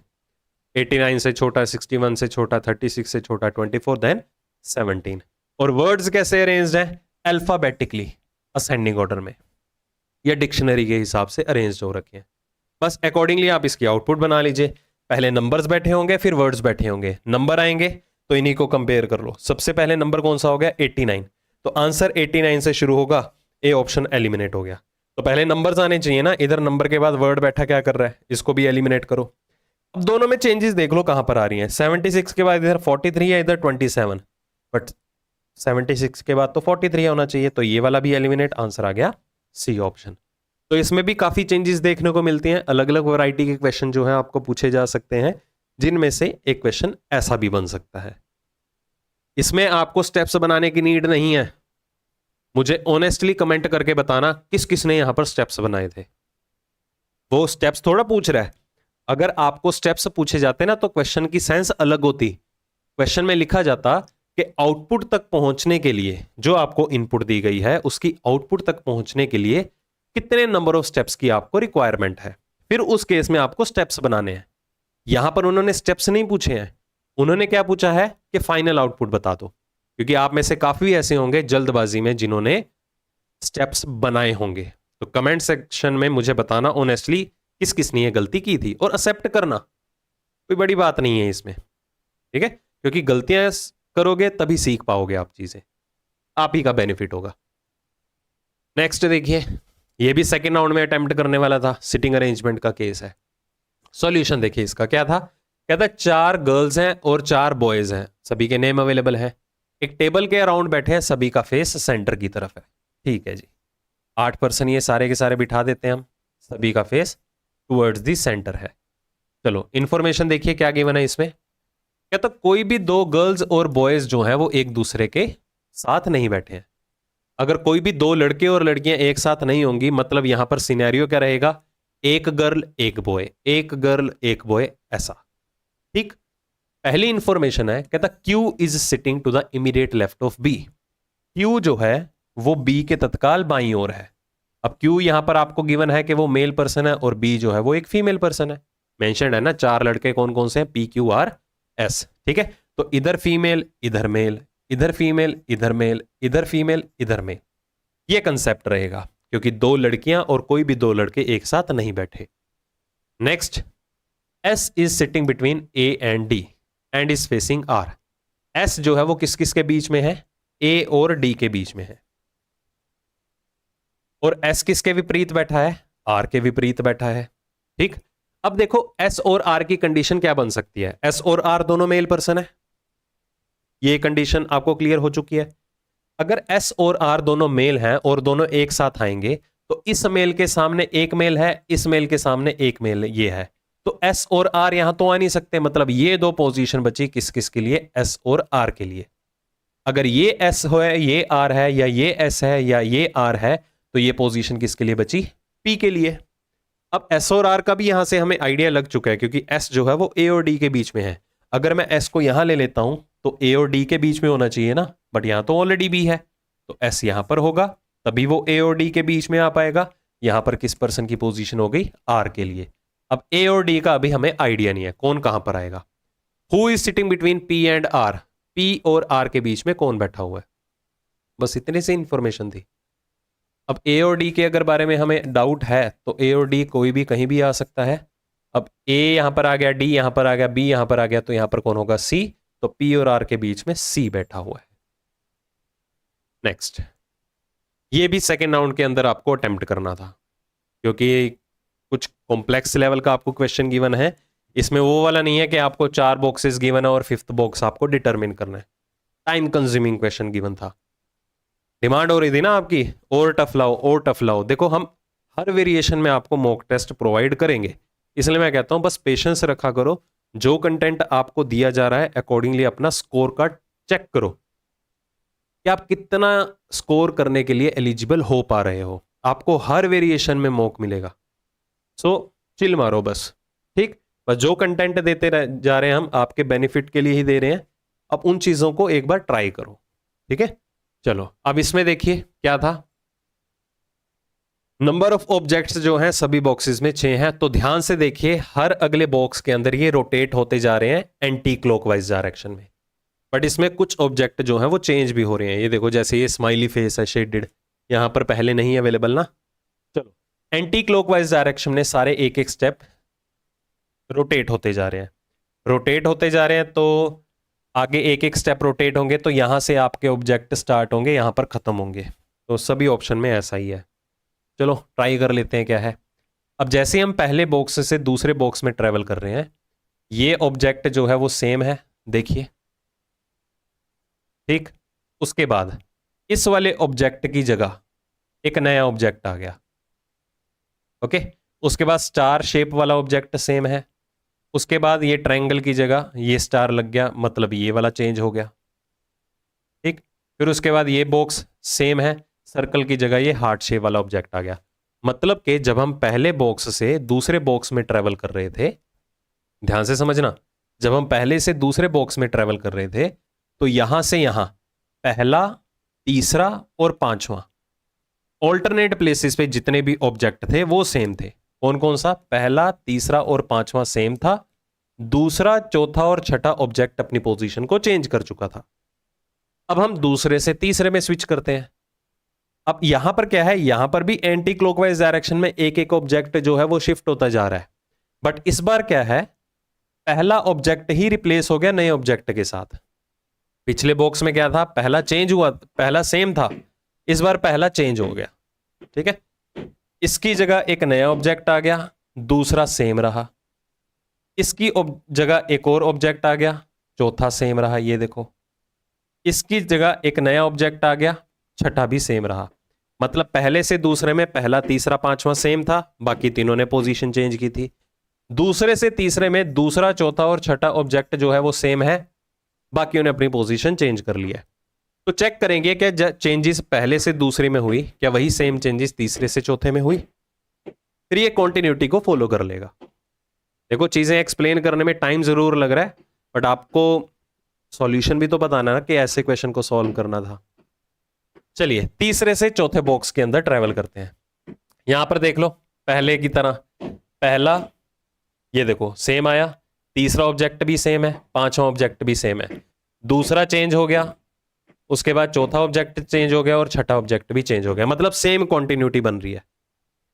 89 से छोटा, 61 से छोटा, 36 से छोटा, 24 देन 17। और वर्ड्स कैसे अरेंज्ड हैं, अल्फाबेटिकली असेंडिंग ऑर्डर में, या डिक्शनरी के हिसाब से अरेंज हो रखे हैं। बस अकॉर्डिंगली आप इसकी आउटपुट बना लीजिए। पहले नंबर्स बैठे होंगे, फिर वर्ड्स बैठे होंगे, नंबर आएंगे तो इन्हीं को कंपेयर कर लो। सबसे पहले नंबर कौन सा हो गया, 89, तो आंसर 89 से शुरू होगा, ए ऑप्शन एलिमिनेट हो गया। तो पहले नंबर्स आने चाहिए ना, इधर नंबर के बाद वर्ड बैठा क्या कर रहा है, इसको भी एलिमिनेट करो। अब दोनों में चेंजेस देख लो कहां पर आ रही हैं। 76 के बाद इधर 43 है, इधर 27, बट 76 के बाद तो 43 होना चाहिए, तो ये वाला भी एलिमिनेट, आंसर आ गया सी ऑप्शन। तो इसमें भी काफी चेंजेस देखने को मिलती हैं, अलग अलग वैरायटी के क्वेश्चन जो है आपको पूछे जा सकते हैं, जिनमें से एक क्वेश्चन ऐसा भी बन सकता है। इसमें आपको स्टेप्स बनाने की नीड नहीं है, मुझे ऑनेस्टली कमेंट करके बताना किस किस ने यहां पर स्टेप्स बनाए थे। वो स्टेप्स थोड़ा पूछ रहा है, अगर आपको स्टेप्स पूछे जाते ना तो क्वेश्चन की सेंस अलग होती। क्वेश्चन में लिखा जाता कि आउटपुट तक पहुंचने के लिए, जो आपको इनपुट दी गई है उसकी आउटपुट तक पहुंचने के लिए कितने नंबर ऑफ स्टेप्स की आपको रिक्वायरमेंट है, फिर उस केस में आपको स्टेप्स बनाने हैं। यहां पर उन्होंने स्टेप्स नहीं पूछे हैं, उन्होंने क्या पूछा है कि फाइनल आउटपुट बता दो, क्योंकि आप में से काफी ऐसे होंगे जल्दबाजी में जिन्होंने स्टेप्स बनाए होंगे। तो कमेंट सेक्शन में मुझे बताना ऑनेस्टली किस किस ने ये गलती की थी, और एक्सेप्ट करना, कोई बड़ी बात नहीं है इसमें, ठीक है, क्योंकि गलतियां करोगे तभी सीख पाओगे आप चीजें, आप ही का बेनिफिट होगा। नेक्स्ट देखिए, ये भी सेकेंड राउंड में अटेम्प्ट करने वाला था, सिटिंग अरेंजमेंट का केस है। सॉल्यूशन देखिए इसका क्या था, कहता है 4 गर्ल्स हैं और 4 बॉयज हैं, सभी के नेम अवेलेबल हैं, एक टेबल के अराउंड बैठे हैं, सभी का फेस सेंटर की तरफ है। ठीक है जी, 8 पर्सन ये सारे के सारे बिठा देते हैं हम, सभी का फेस टुवर्ड्स दी सेंटर है। चलो इंफॉर्मेशन देखिए क्या गिवन है इसमें, कहता कोई भी 2 गर्ल्स और बॉयज जो हैं वो एक दूसरे के साथ नहीं बैठे हैं। अगर कोई भी 2 लड़के और लड़कियां एक साथ नहीं होंगी, मतलब यहां पर सिनेरियो क्या रहेगा, एक गर्ल एक बॉय, एक गर्ल एक बॉय, ऐसा। ठीक, पहली इंफॉर्मेशन है, कहता Q is sitting to the immediate left of B। Q जो है वो B के तत्काल बाईं ओर है। अब Q यहां पर आपको गिवन है कि वो मेल पर्सन है और B जो है वो एक फीमेल पर्सन है। मेंशन्ड है ना 4 लड़के कौन कौन से हैं, P Q R S। ठीक है, तो इधर फीमेल इधर मेल, इधर फीमेल इधर मेल, इधर फीमेल इधर मेल, ये कंसेप्ट रहेगा, क्योंकि 2 लड़कियां और कोई भी 2 लड़के एक साथ नहीं बैठे। Next, S is sitting between A and D and is facing R। S जो है वो किस किस के बीच में है, A और D के बीच में है, और S किसके विपरीत बैठा है, R के विपरीत बैठा है। ठीक, अब देखो S और R की कंडीशन क्या बन सकती है, S और R दोनों मेल पर्सन है, ये कंडीशन आपको क्लियर हो चुकी है। अगर S और R दोनों मेल हैं और दोनों एक साथ आएंगे, तो इस मेल के सामने एक मेल है, इस मेल के सामने एक मेल ये है, तो S और R यहां तो आ नहीं सकते, मतलब ये 2 पोजीशन बची किस किस के लिए, S और R के लिए। अगर ये S है, ये R है, या ये S है या ये R है, तो ये पोजीशन किसके लिए बची, P के लिए। अब S और R का भी यहां से हमें आइडिया लग चुका है, क्योंकि S जो है वो A और D के बीच में है। अगर मैं S को यहां ले लेता हूं तो A और D के बीच में होना चाहिए ना, बट यहां तो ऑलरेडी B है, तो S यहां पर होगा, तभी वो A और D के बीच में आ पाएगा। यहां पर किस पर्सन की पोजीशन हो गई, R के लिए। अब A और D का अभी हमें आइडिया नहीं है कौन कहां पर आएगा। Who is sitting between P and R, P और R के बीच में कौन बैठा हुआ है, बस इतने से इंफॉर्मेशन थी। अब A और D के अगर बारे में हमें डाउट है तो A और D कोई भी कहीं भी आ सकता है। अब A यहां पर आ गया, D यहां पर आ गया, B यहां पर आ गया, तो यहां पर कौन होगा, C, तो P और R के बीच में C बैठा हुआ है। नेक्स्ट, ये भी सेकेंड राउंड के अंदर आपको अटेम्प्ट करना था, क्योंकि कुछ कॉम्प्लेक्स लेवल का आपको क्वेश्चन गिवन है। इसमें वो वाला नहीं है कि आपको 4 बॉक्सेस गिवन है और 5th बॉक्स आपको डिटरमिन करना है। टाइम कंज्यूमिंग क्वेश्चन गिवन था, डिमांड हो रही थी ना आपकी, और टफ लाओ और टफ लाओ। देखो हम हर वेरिएशन में आपको मॉक टेस्ट प्रोवाइड करेंगे, इसलिए मैं कहता हूं बस पेशेंस रखा करो, जो कंटेंट आपको दिया जा रहा है अकॉर्डिंगली अपना स्कोर कार्ड चेक करो कि आप कितना स्कोर करने के लिए एलिजिबल हो पा रहे हो। आपको हर वेरिएशन में मॉक मिलेगा, सो चिल मारो बस। ठीक, बस जो कंटेंट देते जा रहे हैं हम आपके बेनिफिट के लिए ही दे रहे हैं, अब उन चीजों को एक बार ट्राई करो। ठीक है, चलो अब इसमें देखिए क्या था, नंबर ऑफ ऑब्जेक्ट्स जो हैं सभी बॉक्सेस में 6 हैं, तो ध्यान से देखिए हर अगले बॉक्स के अंदर ये रोटेट होते जा रहे हैं एंटी क्लॉकवाइज डायरेक्शन में, बट इसमें कुछ ऑब्जेक्ट जो हैं वो चेंज भी हो रहे हैं। ये देखो जैसे ये स्माइली फेस है शेडेड, यहां पर पहले नहीं अवेलेबल ना। चलो एंटी क्लॉकवाइज डायरेक्शन में सारे एक एक स्टेप रोटेट होते जा रहे हैं, रोटेट होते जा रहे हैं, तो आगे एक एक स्टेप रोटेट होंगे, तो यहां से आपके ऑब्जेक्ट स्टार्ट होंगे, यहां पर खत्म होंगे। तो सभी ऑप्शन में ऐसा ही है। चलो ट्राई कर लेते हैं क्या है। अब जैसे हम पहले बॉक्स से दूसरे बॉक्स में ट्रेवल कर रहे हैं, ये ऑब्जेक्ट जो है वो सेम है, देखिए, ठीक। उसके बाद इस वाले ऑब्जेक्ट की जगह एक नया ऑब्जेक्ट आ गया, ओके। उसके बाद स्टार शेप वाला ऑब्जेक्ट सेम है। उसके बाद ये ट्रायंगल की जगह ये स्टार लग गया, मतलब ये वाला चेंज हो गया, ठीक। फिर उसके बाद ये बॉक्स सेम है, सर्कल की जगह ये हार्ट शेप वाला ऑब्जेक्ट आ गया। मतलब कि जब हम पहले बॉक्स से दूसरे बॉक्स में ट्रेवल कर रहे थे, ध्यान से समझना, जब हम पहले से दूसरे बॉक्स में ट्रेवल कर रहे थे तो यहां से यहां पहला, तीसरा और पांचवा ऑल्टरनेट प्लेसेस पे जितने भी ऑब्जेक्ट थे वो सेम थे। कौन कौन सा? पहला, तीसरा और पांचवा सेम था। दूसरा, चौथा और छठा ऑब्जेक्ट अपनी पोजीशन को चेंज कर चुका था। अब हम दूसरे से तीसरे में स्विच करते हैं। अब यहां पर क्या है, यहां पर भी एंटी क्लॉकवाइज डायरेक्शन में एक एक ऑब्जेक्ट जो है वो शिफ्ट होता जा रहा है। बट इस बार क्या है, पहला ऑब्जेक्ट ही रिप्लेस हो गया नए ऑब्जेक्ट के साथ। पिछले बॉक्स में क्या था, पहला चेंज हुआ, पहला सेम था, इस बार पहला चेंज हो गया, ठीक है। इसकी जगह एक नया ऑब्जेक्ट आ गया, दूसरा सेम रहा। इसकी जगह एक और ऑब्जेक्ट आ गया, चौथा सेम रहा, ये देखो। इसकी जगह एक नया ऑब्जेक्ट आ गया, छठा भी सेम रहा। मतलब पहले से दूसरे में पहला, तीसरा, पांचवा सेम था, बाकी तीनों ने पोजीशन चेंज की थी। दूसरे से तीसरे में दूसरा, चौथा और छठा ऑब्जेक्ट जो है वो सेम है, बाकियों ने अपनी पोजीशन चेंज कर लिया है। तो चेक करेंगे क्या चेंजेस पहले से दूसरे में हुई, क्या वही सेम चेंजेस तीसरे से चौथे में हुई। फिर ये कॉन्टिन्यूटी को फॉलो कर लेगा। देखो, चीजें एक्सप्लेन करने में टाइम जरूर लग रहा है, बट आपको सॉल्यूशन भी तो बताना ना कि ऐसे क्वेश्चन को सॉल्व करना था। चलिए तीसरे से चौथे बॉक्स के अंदर ट्रेवल करते हैं। यहां पर देख लो, पहले की तरह पहला ये देखो सेम आया, तीसरा ऑब्जेक्ट भी सेम है, पांचवा ऑब्जेक्ट भी सेम है। दूसरा चेंज हो गया, उसके बाद चौथा ऑब्जेक्ट चेंज हो गया और छठा ऑब्जेक्ट भी चेंज हो गया। मतलब सेम कॉन्टिन्यूटी बन रही है।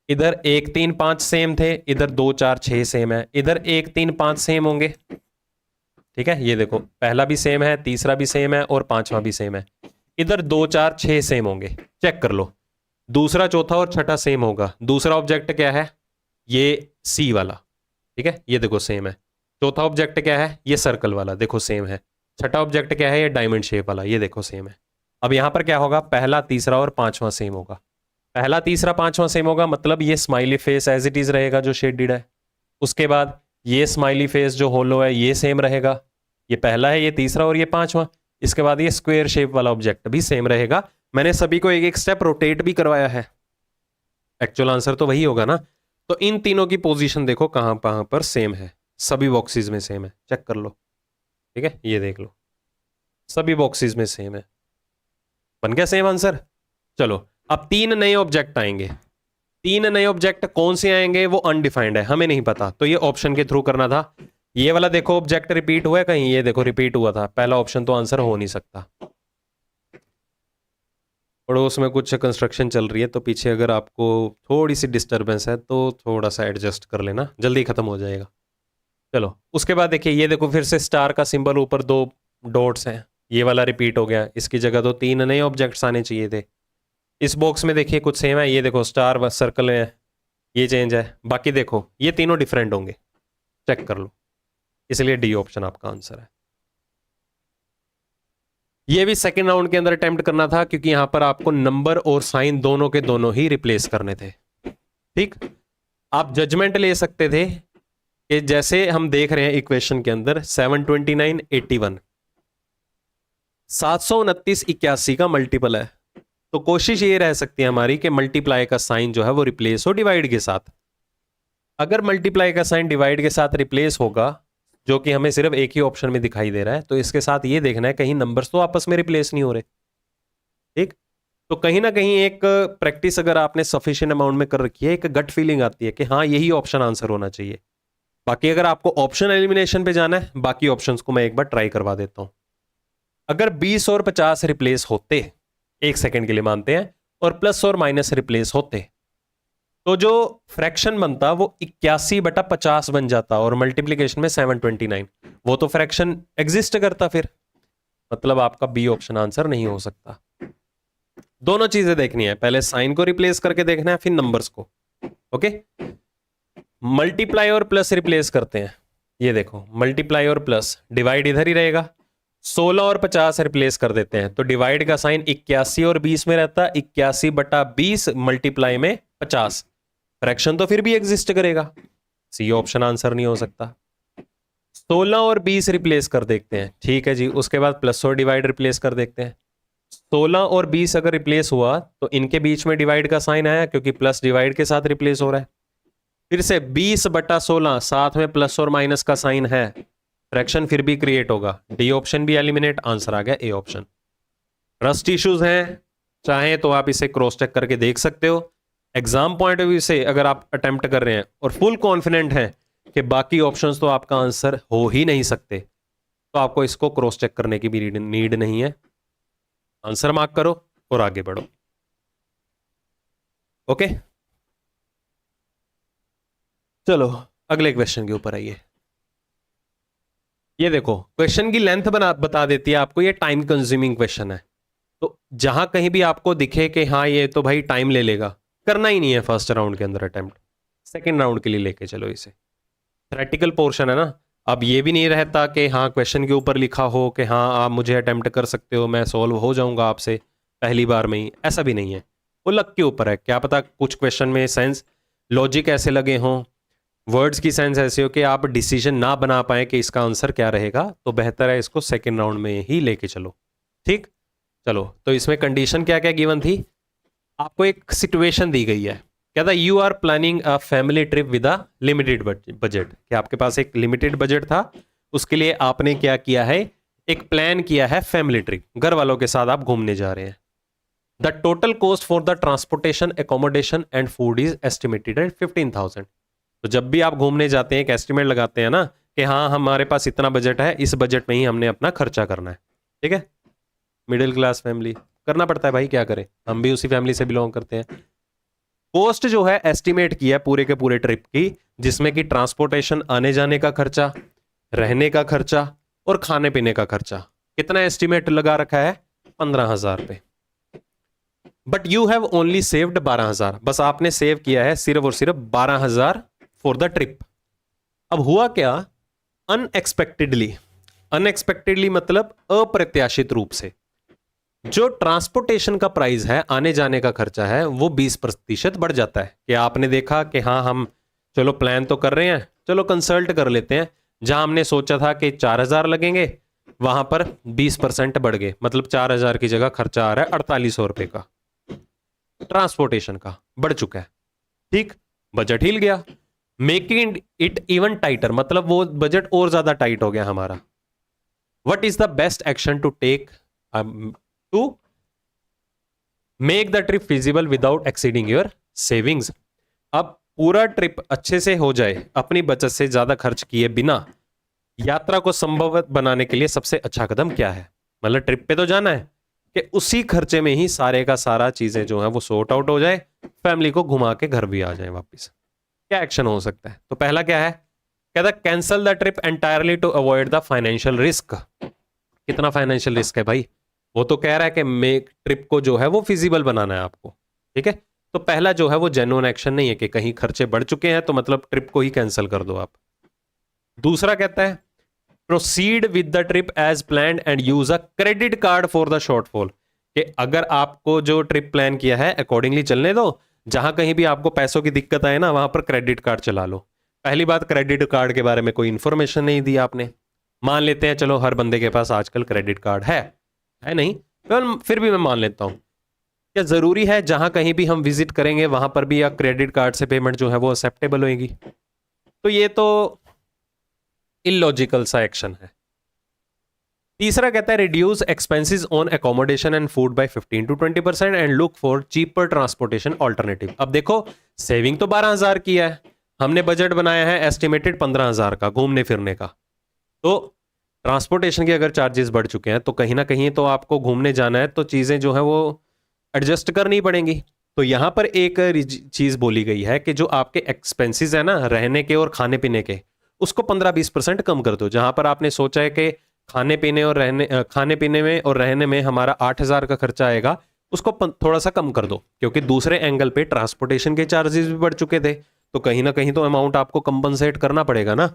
इधर 1 3 5 सेम थे, इधर 2 4 6 सेम है, इधर 1 3 5 सेम होंगे, ठीक है। ये देखो, पहला भी सेम है, तीसरा भी सेम है और पांचवा भी सेम है। इधर 2 4 6 सेम होंगे, चेक कर लो। दूसरा, चौथा और छठा सेम होगा। दूसरा ऑब्जेक्ट क्या है, ये सी वाला, ठीक है, ये देखो सेम है। चौथा ऑब्जेक्ट क्या है, ये सर्कल वाला, देखो सेम है। छठा ऑब्जेक्ट क्या है, ये डायमंड शेप वाला, ये देखो सेम है। अब यहां पर क्या होगा, पहला, तीसरा और पांचवा सेम होगा। पहला, तीसरा, पांचवा सेम होगा, मतलब ये smiley face as it is रहेगा जो शेडेड है। उसके बाद ये स्माइली फेस जो होलो है ये सेम रहेगा। ये पहला है, ये तीसरा और ये पांचवा। इसके बाद ये स्क्वायर शेप वाला ऑब्जेक्ट भी सेम रहेगा। मैंने सभी को एक एक स्टेप रोटेट भी करवाया है, एक्चुअल आंसर तो वही होगा ना। तो इन तीनों की पोजीशन देखो कहां कहां पर सेम है, सभी बॉक्सेस में सेम है, चेक कर लो, ठीक है। ये देख लो, सभी बॉक्सेस में सेम है, बन गया सेम आंसर। चलो अब 3 नए ऑब्जेक्ट आएंगे। 3 नए ऑब्जेक्ट कौन से आएंगे वो अनडिफाइंड है, हमें नहीं पता, तो ये ऑप्शन के थ्रू करना था। ये वाला देखो ऑब्जेक्ट रिपीट हुआ है कहीं, ये देखो रिपीट हुआ था, पहला ऑप्शन तो आंसर हो नहीं सकता। पड़ोस में कुछ कंस्ट्रक्शन चल रही है, तो पीछे अगर आपको थोड़ी सी डिस्टरबेंस है तो थोड़ा सा एडजस्ट कर लेना, जल्दी खत्म हो जाएगा। चलो उसके बाद देखिए, ये देखो फिर से स्टार का सिंबल, ऊपर 2 डॉट्स हैं, ये वाला रिपीट हो गया। इसकी जगह तो 3 नए ऑब्जेक्ट्स आने चाहिए थे। इस बॉक्स में देखिए कुछ सेम है, ये देखो स्टार व सर्कल है, ये चेंज है। बाकी देखो ये तीनों डिफरेंट होंगे, चेक कर लो, इसलिए डी ऑप्शन आपका आंसर है। ये भी सेकेंड राउंड के अंदर अटेम्प्ट करना था, क्योंकि यहां पर आपको नंबर और साइन दोनों के दोनों ही रिप्लेस करने थे, ठीक। आप जजमेंट ले सकते थे कि जैसे हम देख रहे हैं इक्वेशन के अंदर 729 81 729 81 का मल्टीपल है, तो कोशिश ये रह सकती है हमारी कि मल्टीप्लाई का साइन जो है वो रिप्लेस हो डिवाइड के साथ। अगर मल्टीप्लाई का साइन डिवाइड के साथ रिप्लेस होगा, जो कि हमें सिर्फ एक ही ऑप्शन में दिखाई दे रहा है, तो इसके साथ ये देखना है कहीं नंबर्स तो आपस में रिप्लेस नहीं हो रहे, ठीक। तो कहीं ना कहीं एक प्रैक्टिस अगर आपने सफिशिएंट अमाउंट में कर रखी है, एक गट फीलिंग आती है कि हाँ यही ऑप्शन आंसर होना चाहिए। बाकी अगर आपको ऑप्शन एलिमिनेशन पे जाना है, बाकी ऑप्शंस को मैं एक बार ट्राई करवा देता हूं। अगर 20 और 50 रिप्लेस होते, 1 सेकंड के लिए मानते हैं, और प्लस और माइनस रिप्लेस होते, तो जो फ्रैक्शन बनता वो 81/50 बन जाता, और मल्टीप्लीकेशन में 729, वो तो फ्रैक्शन एग्जिस्ट करता। फिर मतलब आपका बी ऑप्शन आंसर नहीं हो सकता। दोनों चीजें देखनी है, पहले साइन को रिप्लेस करके देखना है, फिर नंबर्स को, ओके। मल्टीप्लाई और प्लस रिप्लेस करते हैं। ये देखो मल्टीप्लाई और प्लस, डिवाइड इधर ही रहेगा, 16 और 50 रिप्लेस कर देते हैं तो डिवाइड का साइन 81 और 20 में रहता है, 81/20 मल्टीप्लाई में 50, फ्रैक्शन तो फिर भी एग्जिस्ट करेगा, सी ऑप्शन आंसर नहीं हो सकता। 16 और 20 रिप्लेस कर देखते हैं, ठीक है जी, उसके बाद प्लस और डिवाइड रिप्लेस कर देखते हैं। 16 और 20 अगर रिप्लेस हुआ तो इनके बीच में डिवाइड का साइन आया क्योंकि प्लस डिवाइड के साथ रिप्लेस हो रहा है। फिर से 20/16, साथ में प्लस और माइनस का साइन है, फ्रैक्शन फिर भी क्रिएट होगा, डी ऑप्शन भी एलिमिनेट, आंसर आ गया ए ऑप्शन। ट्रस्ट इश्यूज हैं, चाहे तो आप इसे क्रॉस चेक करके देख सकते हो। एग्जाम पॉइंट ऑफ व्यू से अगर आप अटेम्प्ट कर रहे हैं और फुल कॉन्फिडेंट हैं कि बाकी ऑप्शंस तो आपका आंसर हो ही नहीं सकते, तो आपको इसको क्रॉस चेक करने की भी नीड नहीं है, आंसर मार्क करो और आगे बढ़ो। ओके, चलो अगले क्वेश्चन के ऊपर आइए। ये देखो क्वेश्चन की लेंथ बता देती है आपको, ये टाइम कंज्यूमिंग क्वेश्चन है, तो जहां कहीं भी आपको दिखे कि हाँ ये तो भाई टाइम ले लेगा, करना ही नहीं है फर्स्ट राउंड के अंदर अटेम्प्ट, सेकेंड राउंड के लिए लेके चलो इसे। थ्योरेटिकल पोर्शन है ना, अब ये भी नहीं रहता कि हाँ क्वेश्चन के ऊपर लिखा हो कि हाँ आप मुझे अटेम्प्ट कर सकते हो, मैं सॉल्व हो जाऊंगा आपसे पहली बार में ही, ऐसा भी नहीं है, वो लक के ऊपर है। क्या पता कुछ क्वेश्चन में सेंस लॉजिक ऐसे लगे हों, वर्ड्स की सेंस ऐसे हो कि आप डिसीजन ना बना पाए कि इसका आंसर क्या रहेगा, तो बेहतर है इसको सेकेंड राउंड में ही लेके चलो। ठीक, चलो तो इसमें कंडीशन क्या क्या गिवन थी, आपको एक सिचुएशन दी गई है, क्या था, you are planning a family trip with a limited budget, कि आपके पास एक लिमिटेड बजट था, उसके लिए आपने क्या किया है, एक प्लान किया है फैमिली ट्रिप, घर वालों के साथ आप घूमने जा रहे हैं। The total cost for the transportation, accommodation and food is estimated at 15,000। तो जब भी आप घूमने जाते हैं एक एस्टिमेट लगाते हैं ना कि हाँ हमारे पास इतना बजट है, इस बजट में ही हमने अपना खर्चा करना है, ठीक है। मिडिल क्लास फैमिली, करना पड़ता है भाई, क्या करें, हम भी उसी फैमिली से बिलोंग करते हैं। कॉस्ट जो है एस्टिमेट किया है पूरे के पूरे ट्रिप की, जिसमें कि ट्रांसपोर्टेशन आने जाने का खर्चा, रहने का खर्चा और खाने पीने का खर्चा, कितना एस्टिमेट लगा रखा है, 15,000 रुपए। But you have only saved 12,000, बस आपने सेव किया है सिर्फ और सिर्फ 12,000 फॉर द ट्रिप। अब हुआ क्या, अनएक्सपेक्टेडली, अनएक्सपेक्टेडली मतलब अप्रत्याशित रूप से जो ट्रांसपोर्टेशन का प्राइस है, आने जाने का खर्चा है, वो 20% बढ़ जाता है। कि आपने देखा कि हाँ हम चलो प्लान तो कर रहे हैं, चलो कंसल्ट कर लेते हैं, जहां हमने सोचा था कि 4,000 लगेंगे वहां पर 20% बढ़ गए, मतलब 4,000 की जगह खर्चा आ रहा है 4,800 रुपए का, ट्रांसपोर्टेशन का बढ़ चुका है। ठीक, बजट हिल गया, मेकिंग इट इवन टाइटर, मतलब वो बजट और ज्यादा टाइट हो गया हमारा। What is the best action to take to make the trip feasible without exceeding your savings. अब पूरा ट्रिप अच्छे से हो जाए, अपनी बचत से ज्यादा खर्च किए बिना यात्रा को संभव बनाने के लिए सबसे अच्छा कदम क्या है, मतलब ट्रिप पे तो जाना है कि उसी खर्चे में ही सारे का सारा चीजें जो है वो सॉर्ट आउट हो जाए, फैमिली को घुमा के घर भी आ जाए वापस। क्या एक्शन हो सकता है, तो पहला क्या है, कहता cancel the trip entirely to avoid the financial risk. कितना फाइनेंशियल रिस्क है भाई, वो तो कह रहा है कि मेक ट्रिप को जो है वो फिजिबल बनाना है आपको, ठीक है। तो पहला जो है वो जेन्युइन एक्शन नहीं है कि कहीं खर्चे बढ़ चुके हैं तो मतलब ट्रिप को ही कैंसिल कर दो आप। दूसरा कहता है proceed with the trip as planned and use a credit card for the shortfall, कि अगर आपको जो ट्रिप प्लान किया है अकॉर्डिंगली चलने दो, जहां कहीं भी आपको पैसों की दिक्कत आए ना वहां पर क्रेडिट कार्ड चला लो। पहली बात, क्रेडिट कार्ड के बारे में कोई इंफॉर्मेशन नहीं दी आपने, मान लेते हैं चलो हर बंदे के पास आजकल क्रेडिट कार्ड है नहीं, फिर भी मैं मान लेता हूं, क्या जरूरी है जहां कहीं भी हम विजिट करेंगे वहां पर भी या क्रेडिट कार्ड से पेमेंट जो है वो एक्सेप्टेबल होगी, तो ये तो इलॉजिकल सा एक्शन है। तीसरा कहता है reduce expenses on accommodation and food by 15 to 20% and look for cheaper transportation alternative. अब देखो सेविंग तो 12,000 की है, हमने बजट बनाया है एस्टिमेटेड 15,000 का घूमने फिरने का, तो ट्रांसपोर्टेशन के अगर चार्जेस बढ़ चुके हैं तो कहीं ना कहीं तो आपको घूमने जाना है, तो चीजें जो है वो एडजस्ट करनी पड़ेंगी। तो यहां पर एक चीज बोली गई है कि जो आपके एक्सपेंसेस है ना रहने के और खाने पीने के, उसको 15-20% कम कर दो। जहां पर आपने सोचा है कि खाने पीने में और रहने में हमारा 8,000 का खर्चा आएगा, उसको थोड़ा सा कम कर दो, क्योंकि दूसरे एंगल पे ट्रांसपोर्टेशन के चार्जेस भी बढ़ चुके थे, तो कहीं ना कहीं तो अमाउंट आपको कंपनसेट करना पड़ेगा ना।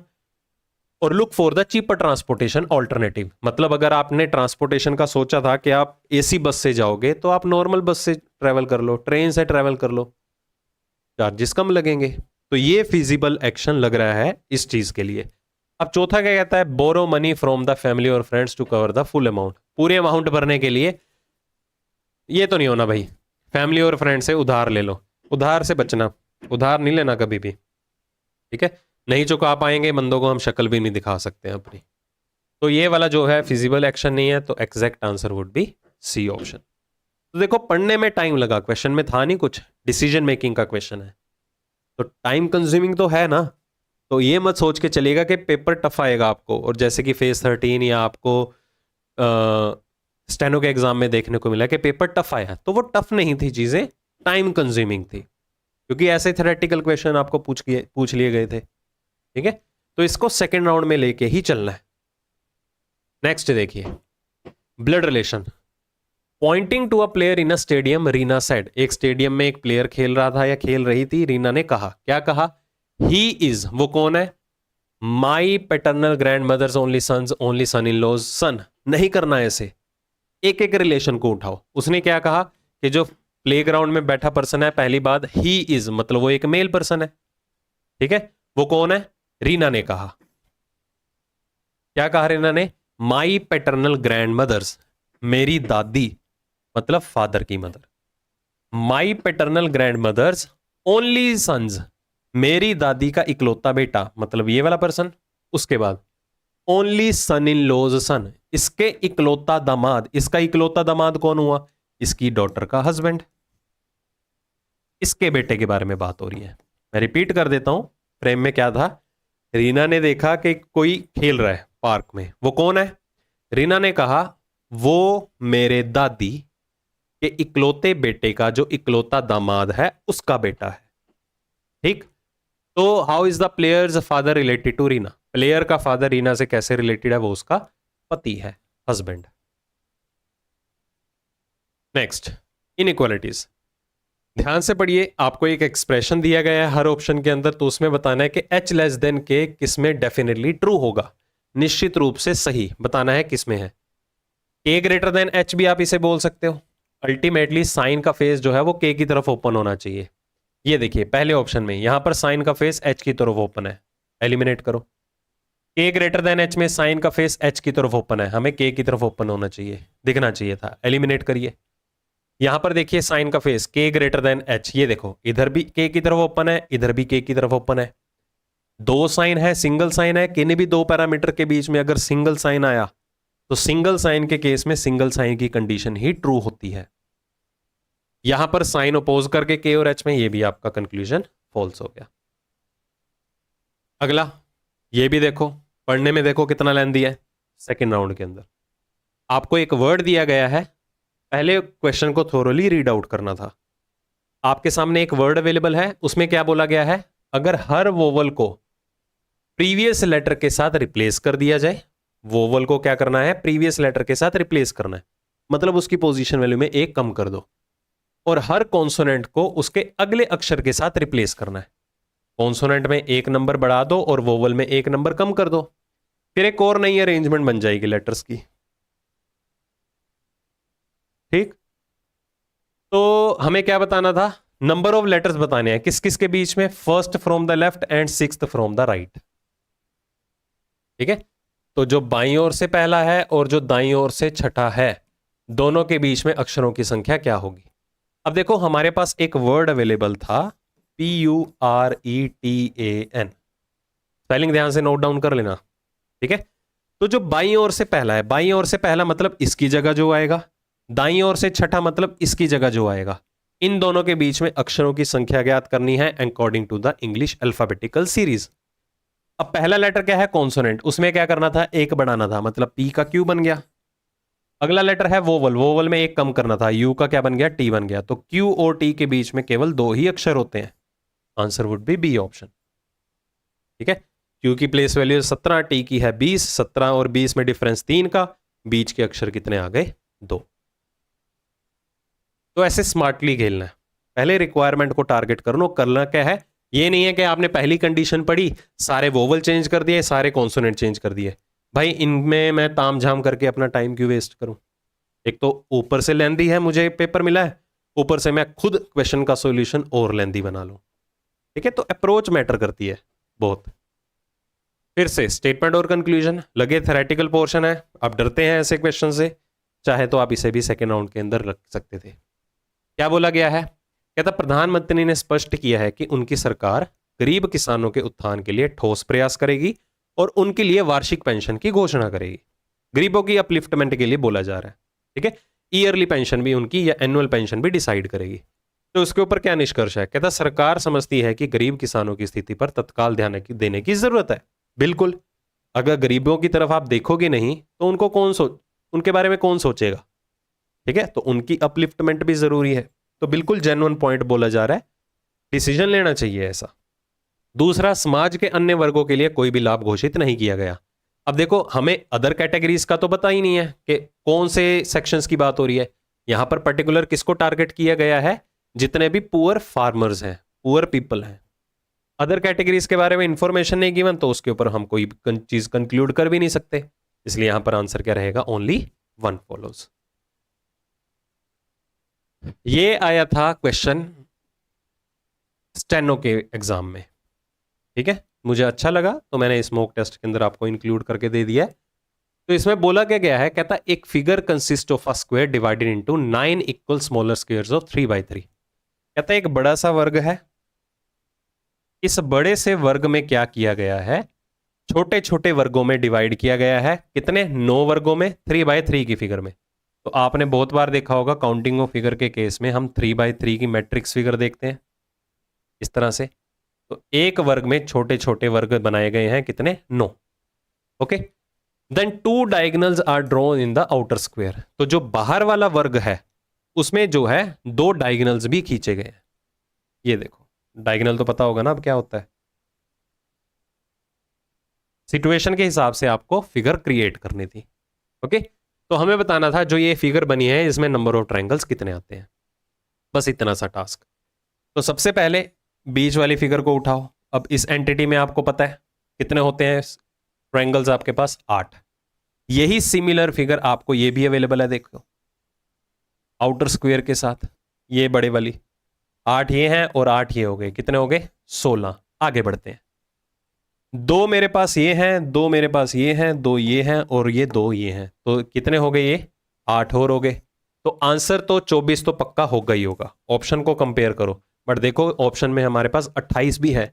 और look for the cheaper transportation alternative. मतलब अगर आपने ट्रांसपोर्टेशन का सोचा था कि आप एसी बस से जाओगे तो आप नॉर्मल बस से ट्रेवल कर लो, ट्रेन से ट्रेवल कर लो, चार्जेस कम लगेंगे। तो ये फिजिबल एक्शन लग रहा है इस चीज के लिए। अब चौथा क्या कहता है, borrow money from the family और friends to cover the full amount. पूरे अमाउंट भरने के लिए, ये तो नहीं होना भाई, फैमिली और फ्रेंड से उधार ले लो। उधार से बचना, उधार नहीं लेना कभी भी, ठीक है। नहीं चुका पाएंगे बंदों को हम शक्ल भी नहीं दिखा सकते हैं अपनी। तो ये वाला जो है फिजिबल एक्शन नहीं है, तो exact answer would be C option. तो देखो पढ़ने में टाइम लगा, क्वेश्चन में था नहीं कुछ, डिसीजन मेकिंग का क्वेश्चन है, तो टाइम कंज्यूमिंग तो है ना। तो ये मत सोच के चलेगा कि पेपर टफ आएगा आपको, और जैसे कि फेज 13 या आपको स्टेनो के एग्जाम में देखने को मिला कि पेपर टफ आया, तो वो टफ नहीं थी चीजें, टाइम कंज्यूमिंग थी, क्योंकि ऐसे थ्योरेटिकल क्वेश्चन आपको पूछ लिए गए थे, ठीक है। तो इसको सेकेंड राउंड में लेके ही चलना है। नेक्स्ट देखिए, blood relation. Pointing to a player in a stadium, Reena said. एक स्टेडियम में एक प्लेयर खेल रहा था या खेल रही थी, रीना ने कहा, क्या कहा, ही इज, वो कौन है, my paternal grand mother's only sons, only son in law's son. नहीं करना ऐसे, एक एक रिलेशन को उठाओ। उसने क्या कहा कि जो प्लेग्राउंड में बैठा पर्सन है, पहली बात ही इज मतलब वो एक मेल पर्सन है, ठीक है। वो कौन है, रीना ने कहा। क्या कहा रीना ने, माई पैटर्नल ग्रैंड मदर्स, मेरी दादी मतलब फादर की mother, my paternal grand mother's only sons, मेरी दादी का इकलौता बेटा मतलब ये वाला पर्सन। उसके बाद ओनली सन इन लॉज सन, इसके इकलौता दामाद, इसका इकलौता दामाद कौन हुआ, इसकी डॉटर का हस्बैंड, इसके बेटे के बारे में बात हो रही है। मैं रिपीट कर देता हूं, फ्रेम में क्या था, रीना ने देखा कि कोई खेल रहा है पार्क में, वो कौन है, रीना ने कहा वो मेरे दादी के इकलौते बेटे का जो इकलौता दामाद है उसका बेटा है, ठीक। तो how is the player's father related to Reena, player का फादर रीना से कैसे रिलेटेड है, वो उसका पति है, हस्बैंड। Next, inequalities. ध्यान से पढ़िए, आपको एक एक्सप्रेशन दिया गया है हर ऑप्शन के अंदर, तो उसमें बताना है कि एच लेस देन के किसमें डेफिनेटली ट्रू होगा, निश्चित रूप से सही बताना है किसमें है। के ग्रेटर देन एच भी आप इसे बोल सकते हो। अल्टीमेटली साइन का फेस जो है वो के की तरफ ओपन होना चाहिए। ये देखिए पहले ऑप्शन में यहां पर साइन का फेस एच की तरफ ओपन है, एलिमिनेट करो। के ग्रेटर देन एच में साइन का फेस एच की तरफ ओपन है, हमें के की तरफ ओपन होना चाहिए, दिखना चाहिए था, एलिमिनेट करिए। यहां पर देखिए साइन का फेस के ग्रेटर देन एच, ये देखो इधर भी के की तरफ ओपन है, इधर भी के की तरफ ओपन है। दो साइन है, सिंगल साइन है, किन्हीं भी दो पैरामीटर के बीच में अगर सिंगल साइन आया तो सिंगल साइन के केस में सिंगल साइन की कंडीशन ही ट्रू होती है। यहां पर साइन अपोज करके के और एच में, ये भी आपका कंक्लूजन फॉल्स हो गया। अगला ये भी देखो, पढ़ने में देखो कितना लेंथी है। सेकेंड राउंड के अंदर आपको एक वर्ड दिया गया है, पहले क्वेश्चन को थोरोली रीड आउट करना था। आपके सामने एक वर्ड अवेलेबल है, उसमें क्या बोला गया है, अगर हर वोवल को प्रीवियस लेटर के साथ रिप्लेस कर दिया जाए, वोवल को क्या करना है, प्रीवियस लेटर के साथ रिप्लेस करना है, मतलब उसकी पोजीशन वैल्यू में एक कम कर दो, और हर कॉन्सोनेंट को उसके अगले अक्षर के साथ रिप्लेस करना है। कॉन्सोनेंट में एक नंबर बढ़ा दो और वोवल में एक नंबर कम कर दो, फिर एक और नई अरेंजमेंट बन जाएगी लेटर्स की, ठीक। तो हमें क्या बताना था, नंबर ऑफ लेटर्स बताने हैं, किस किस के बीच में, first from the left and sixth from the right, ठीक है। तो जो बाईं ओर से पहला है और जो दाईं ओर से छठा है, दोनों के बीच में अक्षरों की संख्या क्या होगी। अब देखो हमारे पास एक वर्ड अवेलेबल था, PURETAN, स्पेलिंग ध्यान से नोट डाउन कर लेना, ठीक है। तो जो बाईं ओर से पहला है, बाईं ओर से पहला मतलब इसकी जगह जो आएगा, दाईं ओर से छठा मतलब इसकी जगह जो आएगा, इन दोनों के बीच में अक्षरों की संख्या ज्ञात करनी है according to the English alphabetical series. अब पहला लेटर क्या है, कॉन्सोनेंट, उसमें क्या करना था, एक बढ़ाना था, मतलब P का Q बन गया। अगला लेटर है वोवल, वोवल में एक कम करना था, U का क्या बन गया, T बन गया। तो Q और T के बीच में केवल दो ही अक्षर होते हैं, answer would be B option, ठीक है। Q की प्लेस वैल्यू 17, T की है 20, 17 और 20 में डिफरेंस 3 का, बीच के अक्षर कितने आ गए, 2। तो ऐसे स्मार्टली खेलना है, पहले रिक्वायरमेंट को टारगेट करना क्या है, ये नहीं है कि आपने पहली कंडीशन पढ़ी, सारे वोवल चेंज कर दिए, सारे कॉन्सोनेंट चेंज कर दिए। भाई इनमें मैं ताम झाम करके अपना टाइम क्यों वेस्ट करूं? एक तो ऊपर से लेंदी है, मुझे पेपर मिला है, ऊपर से मैं खुद क्वेश्चन का सॉल्यूशन और लेंदी बना लूं। ठीक है, तो अप्रोच मैटर करती है बहुत। फिर से स्टेटमेंट और कंक्लूजन लगे, थेरेटिकल पोर्शन है, आप डरते हैं ऐसे क्वेश्चन से, चाहे तो आप इसे भी सेकेंड राउंड के अंदर रख सकते थे। क्या बोला गया है? कहता प्रधानमंत्री ने स्पष्ट किया है कि उनकी सरकार गरीब किसानों के उत्थान के लिए ठोस प्रयास करेगी और उनके लिए वार्षिक पेंशन की घोषणा करेगी। गरीबों की अपलिफ्टमेंट के लिए बोला जा रहा है। ठीक है, ईयरली पेंशन भी उनकी या एनुअल पेंशन भी डिसाइड करेगी। तो उसके ऊपर क्या निष्कर्ष है? कहता सरकार समझती है कि गरीब किसानों की स्थिति पर तत्काल ध्यान देने की जरूरत है। बिल्कुल, अगर गरीबों की तरफ आप देखोगे नहीं तो उनके बारे में कौन सोचेगा? ठीक है, तो उनकी अपलिफ्टमेंट भी जरूरी है। तो बिल्कुल जेन्युइन पॉइंट बोला जा रहा है, डिसीजन लेना चाहिए ऐसा। दूसरा, समाज के अन्य वर्गों के लिए कोई भी लाभ घोषित नहीं किया गया। अब देखो, हमें अदर कैटेगरीज का तो पता ही नहीं है कि कौन से सेक्शंस की बात हो रही है। यहां पर पर्टिकुलर किसको टारगेट किया गया है? जितने भी पुअर फार्मर्स हैं, पुअर पीपल हैं। अदर कैटेगरीज के बारे में इंफॉर्मेशन नहीं गिवन, तो उसके ऊपर हम कोई चीज कंक्लूड कर भी नहीं सकते। इसलिए यहां पर आंसर क्या रहेगा? Only one follows. ये आया था क्वेश्चन स्टेनो के एग्जाम में। ठीक है, मुझे अच्छा लगा तो मैंने इस मॉक टेस्ट के अंदर आपको इंक्लूड करके दे दिया है। तो इसमें बोला क्या गया है? कहता एक figure consist of a square divided into 9 equal smaller squares of 3/3। कहता एक बड़ा सा वर्ग है, इस बड़े से वर्ग में क्या किया गया है? छोटे छोटे वर्गों में डिवाइड किया गया है। कितने? 9 वर्गों में, 3/3 की फिगर में। तो आपने बहुत बार देखा होगा काउंटिंग ऑफ फिगर के केस में हम 3/3 की मैट्रिक्स फिगर देखते हैं इस तरह से। तो एक वर्ग में छोटे छोटे वर्ग बनाए गए हैं, कितने? 9। Okay, then 2 diagonals are drawn in the outer square. तो जो बाहर वाला वर्ग है उसमें जो है 2 डायगोनल्स भी खींचे गए हैं। ये देखो, डायगोनल तो पता होगा ना अब क्या होता है। सिचुएशन के हिसाब से आपको फिगर क्रिएट करनी थी। ओके, तो हमें बताना था जो ये फिगर बनी है इसमें नंबर ऑफ ट्रायंगल्स कितने आते हैं। बस इतना सा टास्क। तो सबसे पहले बीच वाली फिगर को उठाओ। अब इस एंटिटी में आपको पता है कितने होते हैं ट्रायंगल्स? आपके पास 8। यही सिमिलर फिगर आपको ये भी अवेलेबल है, देखो आउटर स्क्वायर के साथ, ये बड़े वाली 8 ये हैं और 8 ये हो गए, कितने हो गए? 16। आगे बढ़ते हैं। 2 मेरे पास ये हैं, 2 मेरे पास ये हैं, 2 ये हैं और ये 2 ये हैं, तो कितने हो गए? ये 8 और हो गए। तो आंसर तो 24 तो पक्का होगा ही होगा। ऑप्शन को कंपेयर करो, बट देखो ऑप्शन में हमारे पास 28 भी है।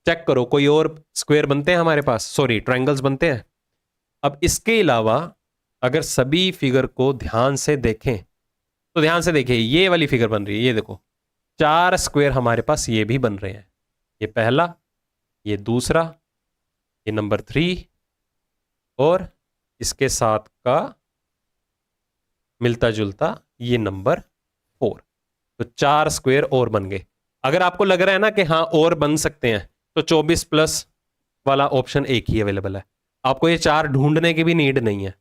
चेक करो कोई और स्क्वायर बनते हैं हमारे पास, सॉरी ट्रायंगल्स बनते हैं। अब इसके अलावा अगर सभी फिगर को ध्यान से देखें तो ध्यान से देखिए, ये वाली फिगर बन रही है, ये देखो 4 स्क्वायर हमारे पास ये भी बन रहे हैं। ये पहला, ये दूसरा, ये नंबर 3 और इसके साथ का मिलता जुलता ये नंबर 4। तो 4 स्क्वायर और बन गए। अगर आपको लग रहा है ना कि हाँ और बन सकते हैं, तो 24 प्लस वाला ऑप्शन एक ही अवेलेबल है। आपको ये 4 ढूंढने की भी नीड नहीं है,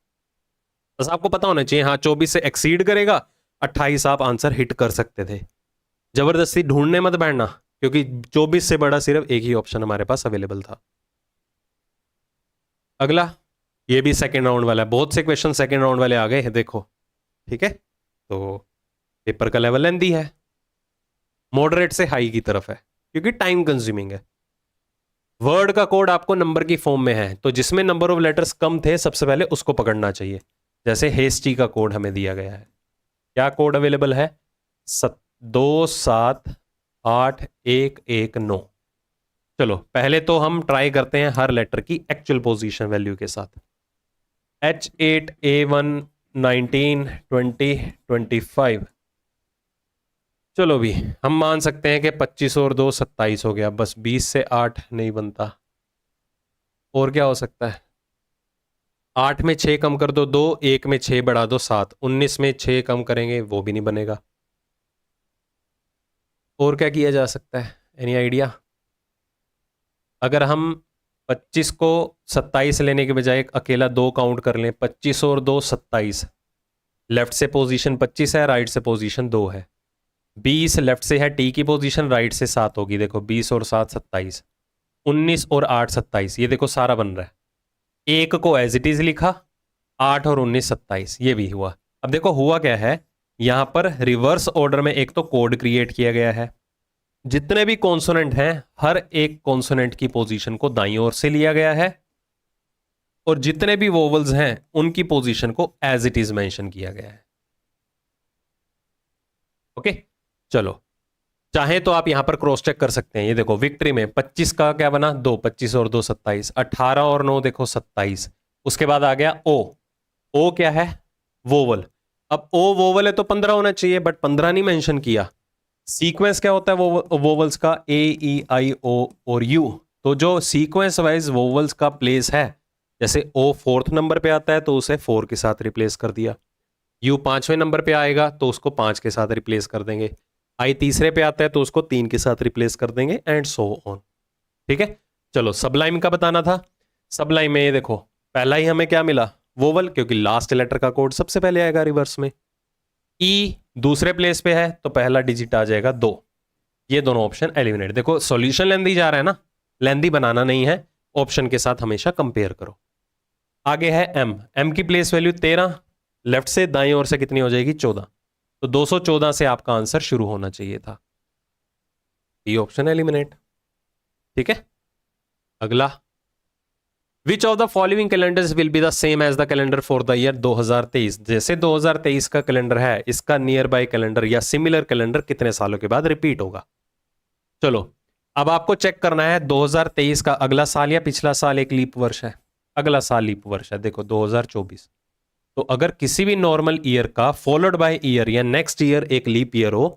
बस आपको पता होना चाहिए हाँ 24 से एक्सीड करेगा, 28 आप आंसर हिट कर सकते थे। जबरदस्ती ढूंढने मत बैठना, क्योंकि 24 से बड़ा सिर्फ एक ही ऑप्शन हमारे पास अवेलेबल था। अगला, ये भी सेकेंड राउंड वाला है, बहुत से क्वेश्चन सेकेंड राउंड वाले आ गए हैं देखो। ठीक है, तो पेपर का लेवल लेंदी है, मॉडरेट से हाई की तरफ है, क्योंकि टाइम कंज्यूमिंग है। वर्ड का कोड आपको नंबर की फॉर्म में है, तो जिसमें नंबर ऑफ लेटर्स कम थे सबसे पहले उसको पकड़ना चाहिए। जैसे हेस्टी का कोड हमें दिया गया है, क्या कोड अवेलेबल है? 278119। चलो पहले तो हम ट्राई करते हैं हर लेटर की एक्चुअल पोजीशन वैल्यू के साथ। H8 A1 19 20 25। चलो भी हम मान सकते हैं कि 25 और 2 27 हो गया, बस 20 से 8 नहीं बनता। और क्या हो सकता है? 8 में 6 कम कर दो 2, 1 में 6 बढ़ा दो 7, 19 में 6 कम करेंगे वो भी नहीं बनेगा। और क्या किया जा सकता है? Any idea? अगर हम 25 को 27 लेने के बजाय एक अकेला 2 काउंट कर लें, 25 और 2 27, लेफ्ट से पोजीशन 25 है, राइट से पोजीशन 2 है, 20 लेफ्ट से है, टी की पोजीशन राइट से 7 होगी, देखो 20 और 7 27, 19 और 8 27, ये देखो सारा बन रहा है। एक को एज इट इज लिखा, 8 और 19 27, ये भी हुआ। अब देखो हुआ क्या है, यहां पर रिवर्स ऑर्डर में एक तो कोड क्रिएट किया गया है, जितने भी कॉन्सोनेंट हैं हर एक कॉन्सोनेंट की पोजीशन को दाईं ओर से लिया गया है, और जितने भी वोवल्स हैं उनकी पोजीशन को एज इट इज मेंशन किया गया है। ओके, चलो चाहे तो आप यहां पर क्रॉस चेक कर सकते हैं। ये देखो विक्ट्री में 25 का क्या बना, 2, 25 और 2 27, 18 और 9 देखो 27। उसके बाद आ गया ओ, ओ क्या है, वोवल। अब ओ वोवल है तो 15 होना चाहिए, बट 15 नहीं मेंशन किया। सीक्वेंस क्या होता है वोवल्स का, ए ई आई ओ और यू। तो जो सीक्वेंस वाइज वोवल्स का प्लेस है, जैसे ओ 4th नंबर पे आता है तो उसे 4 के साथ रिप्लेस कर दिया, यू 5वें नंबर पे आएगा तो उसको 5 के साथ रिप्लेस कर देंगे, आई तीसरे पे आता है तो उसको 3 के साथ रिप्लेस कर देंगे, एंड सो ऑन। ठीक है, चलो सबलाइम का बताना था। सबलाइम में ये देखो पहला ही हमें क्या मिला, वोवल, क्योंकि लास्ट लेटर का कोड सबसे पहले आएगा रिवर्स में। ई दूसरे प्लेस पे है तो पहला डिजिट आ जाएगा 2। ये दोनों ऑप्शन एलिमिनेट। देखो सॉल्यूशन लेंदी जा रहा है ना, लेंदी बनाना नहीं है, ऑप्शन के साथ हमेशा कंपेयर करो। आगे है एम, एम की प्लेस वैल्यू 13, लेफ्ट से दाईं ओर से कितनी हो जाएगी 14, तो 214 से आपका आंसर शुरू होना चाहिए था। ये ऑप्शन एलिमिनेट। ठीक है, अगला, which of the following calendars will be the same as the calendar for the year 2023। जैसे 2023 का कैलेंडर है, इसका नियर बाय कैलेंडर या सिमिलर कैलेंडर कितने सालों के बाद रिपीट होगा। चलो अब आपको चेक करना है 2023 का अगला साल या पिछला साल एक लीप वर्ष है, अगला साल लीप वर्ष है, देखो 2024। तो अगर किसी भी नॉर्मल ईयर का फॉलोड बाय ईयर या नेक्स्ट ईयर एक लीप ईयर हो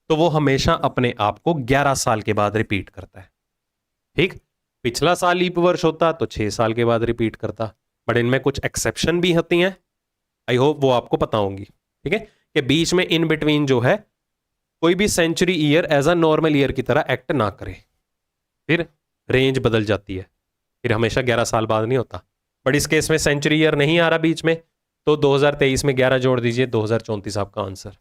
तो वो हमेशा अपने आप को 11 साल के बाद रिपीट करता है। ठीक, पिछला साल लीप वर्ष होता तो 6 साल के बाद रिपीट करता, बट इनमें कुछ एक्सेप्शन भी होती हैं, आई होप वो आपको पता होंगी। ठीक है, कि बीच में इन बिटवीन जो है कोई भी century year as a normal year की तरह एक्ट ना करे, फिर रेंज बदल जाती है, फिर हमेशा 11 साल बाद नहीं होता। बट इस केस में सेंचुरी ईयर नहीं आ रहा बीच में, तो 2023 में 11 जोड़ दीजिए, 2034 आपका आंसर।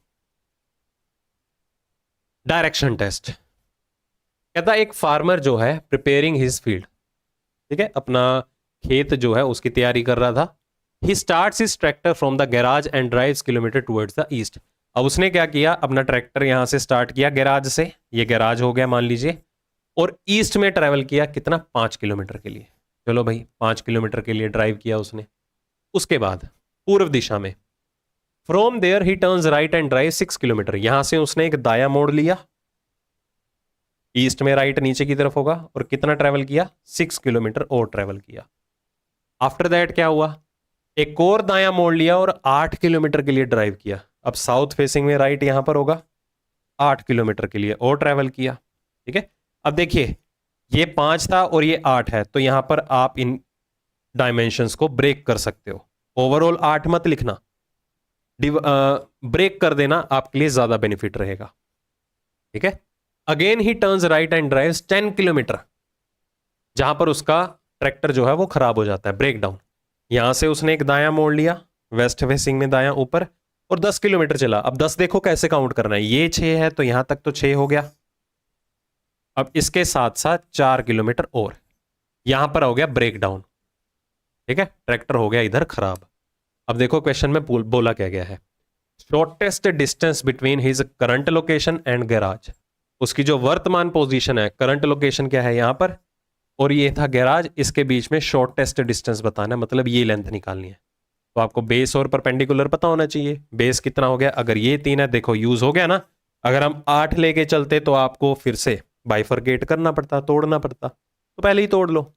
डायरेक्शन टेस्ट कहता एक फार्मर जो है प्रिपेयरिंग हिज फील्ड, ठीक है, अपना खेत जो है उसकी तैयारी कर रहा था। He starts his tractor from the garage and drives kilometre towards the east. अब उसने क्या किया, अपना ट्रैक्टर यहां से स्टार्ट किया गैराज से, ये गैराज हो गया मान लीजिए, और ईस्ट में ट्रैवल किया कितना, 5 किलोमीटर के लिए। चलो भाई 5 किलोमीटर के लिए ड्राइव किया उसने। उसके बाद पूर्व दिशा में, from there he turns right and drive 6 kilometre, यहां से उसने एक दाया मोड़ लिया, ईस्ट में राइट नीचे की तरफ होगा, और कितना ट्रैवल किया, 6 किलोमीटर और ट्रैवल किया। आफ्टर दैट क्या हुआ, एक और दाया मोड़ लिया और 8 किलोमीटर के लिए ड्राइव किया। अब साउथ फेसिंग में राइट यहां पर होगा, 8 किलोमीटर के लिए और ट्रैवल किया। ठीक है, अब देखिए ये 5 था और ये 8 है, तो यहां पर आप इन डायमेंशंस को ब्रेक कर सकते हो। ओवरऑल 8 मत लिखना, ब्रेक कर देना आपके लिए ज्यादा बेनिफिट रहेगा। ठीक है, again he turns right and drives 10 kilometre, जहां पर उसका ट्रैक्टर जो है वो खराब हो जाता है, ब्रेक डाउन। यहां से उसने एक दाया मोड़ लिया, वेस्ट फेसिंग में दाया ऊपर, और 10 किलोमीटर चला। अब 10 देखो कैसे काउंट करना है, ये 6 है तो यहां तक तो 6 हो गया। अब इसके साथ साथ 4 किलोमीटर और, यहां पर हो गया ब्रेक डाउन। ठीक है, ट्रैक्टर हो गया इधर खराब। अब देखो क्वेश्चन में बोला क्या गया है, shortest distance between his current location and garage. उसकी जो वर्तमान पोजीशन है, करंट लोकेशन क्या है यहां पर, और ये था गैराज, इसके बीच में शॉर्टेस्ट डिस्टेंस बताना है, मतलब ये लेंथ निकालनी है। तो आपको बेस और परपेंडिकुलर पता होना चाहिए। बेस कितना हो गया, अगर ये 3 है, देखो यूज हो गया ना। अगर हम 8 लेके चलते तो आपको फिर से बाइफरकेट करना पड़ता, तोड़ना पड़ता, तो पहले ही तोड़ लो।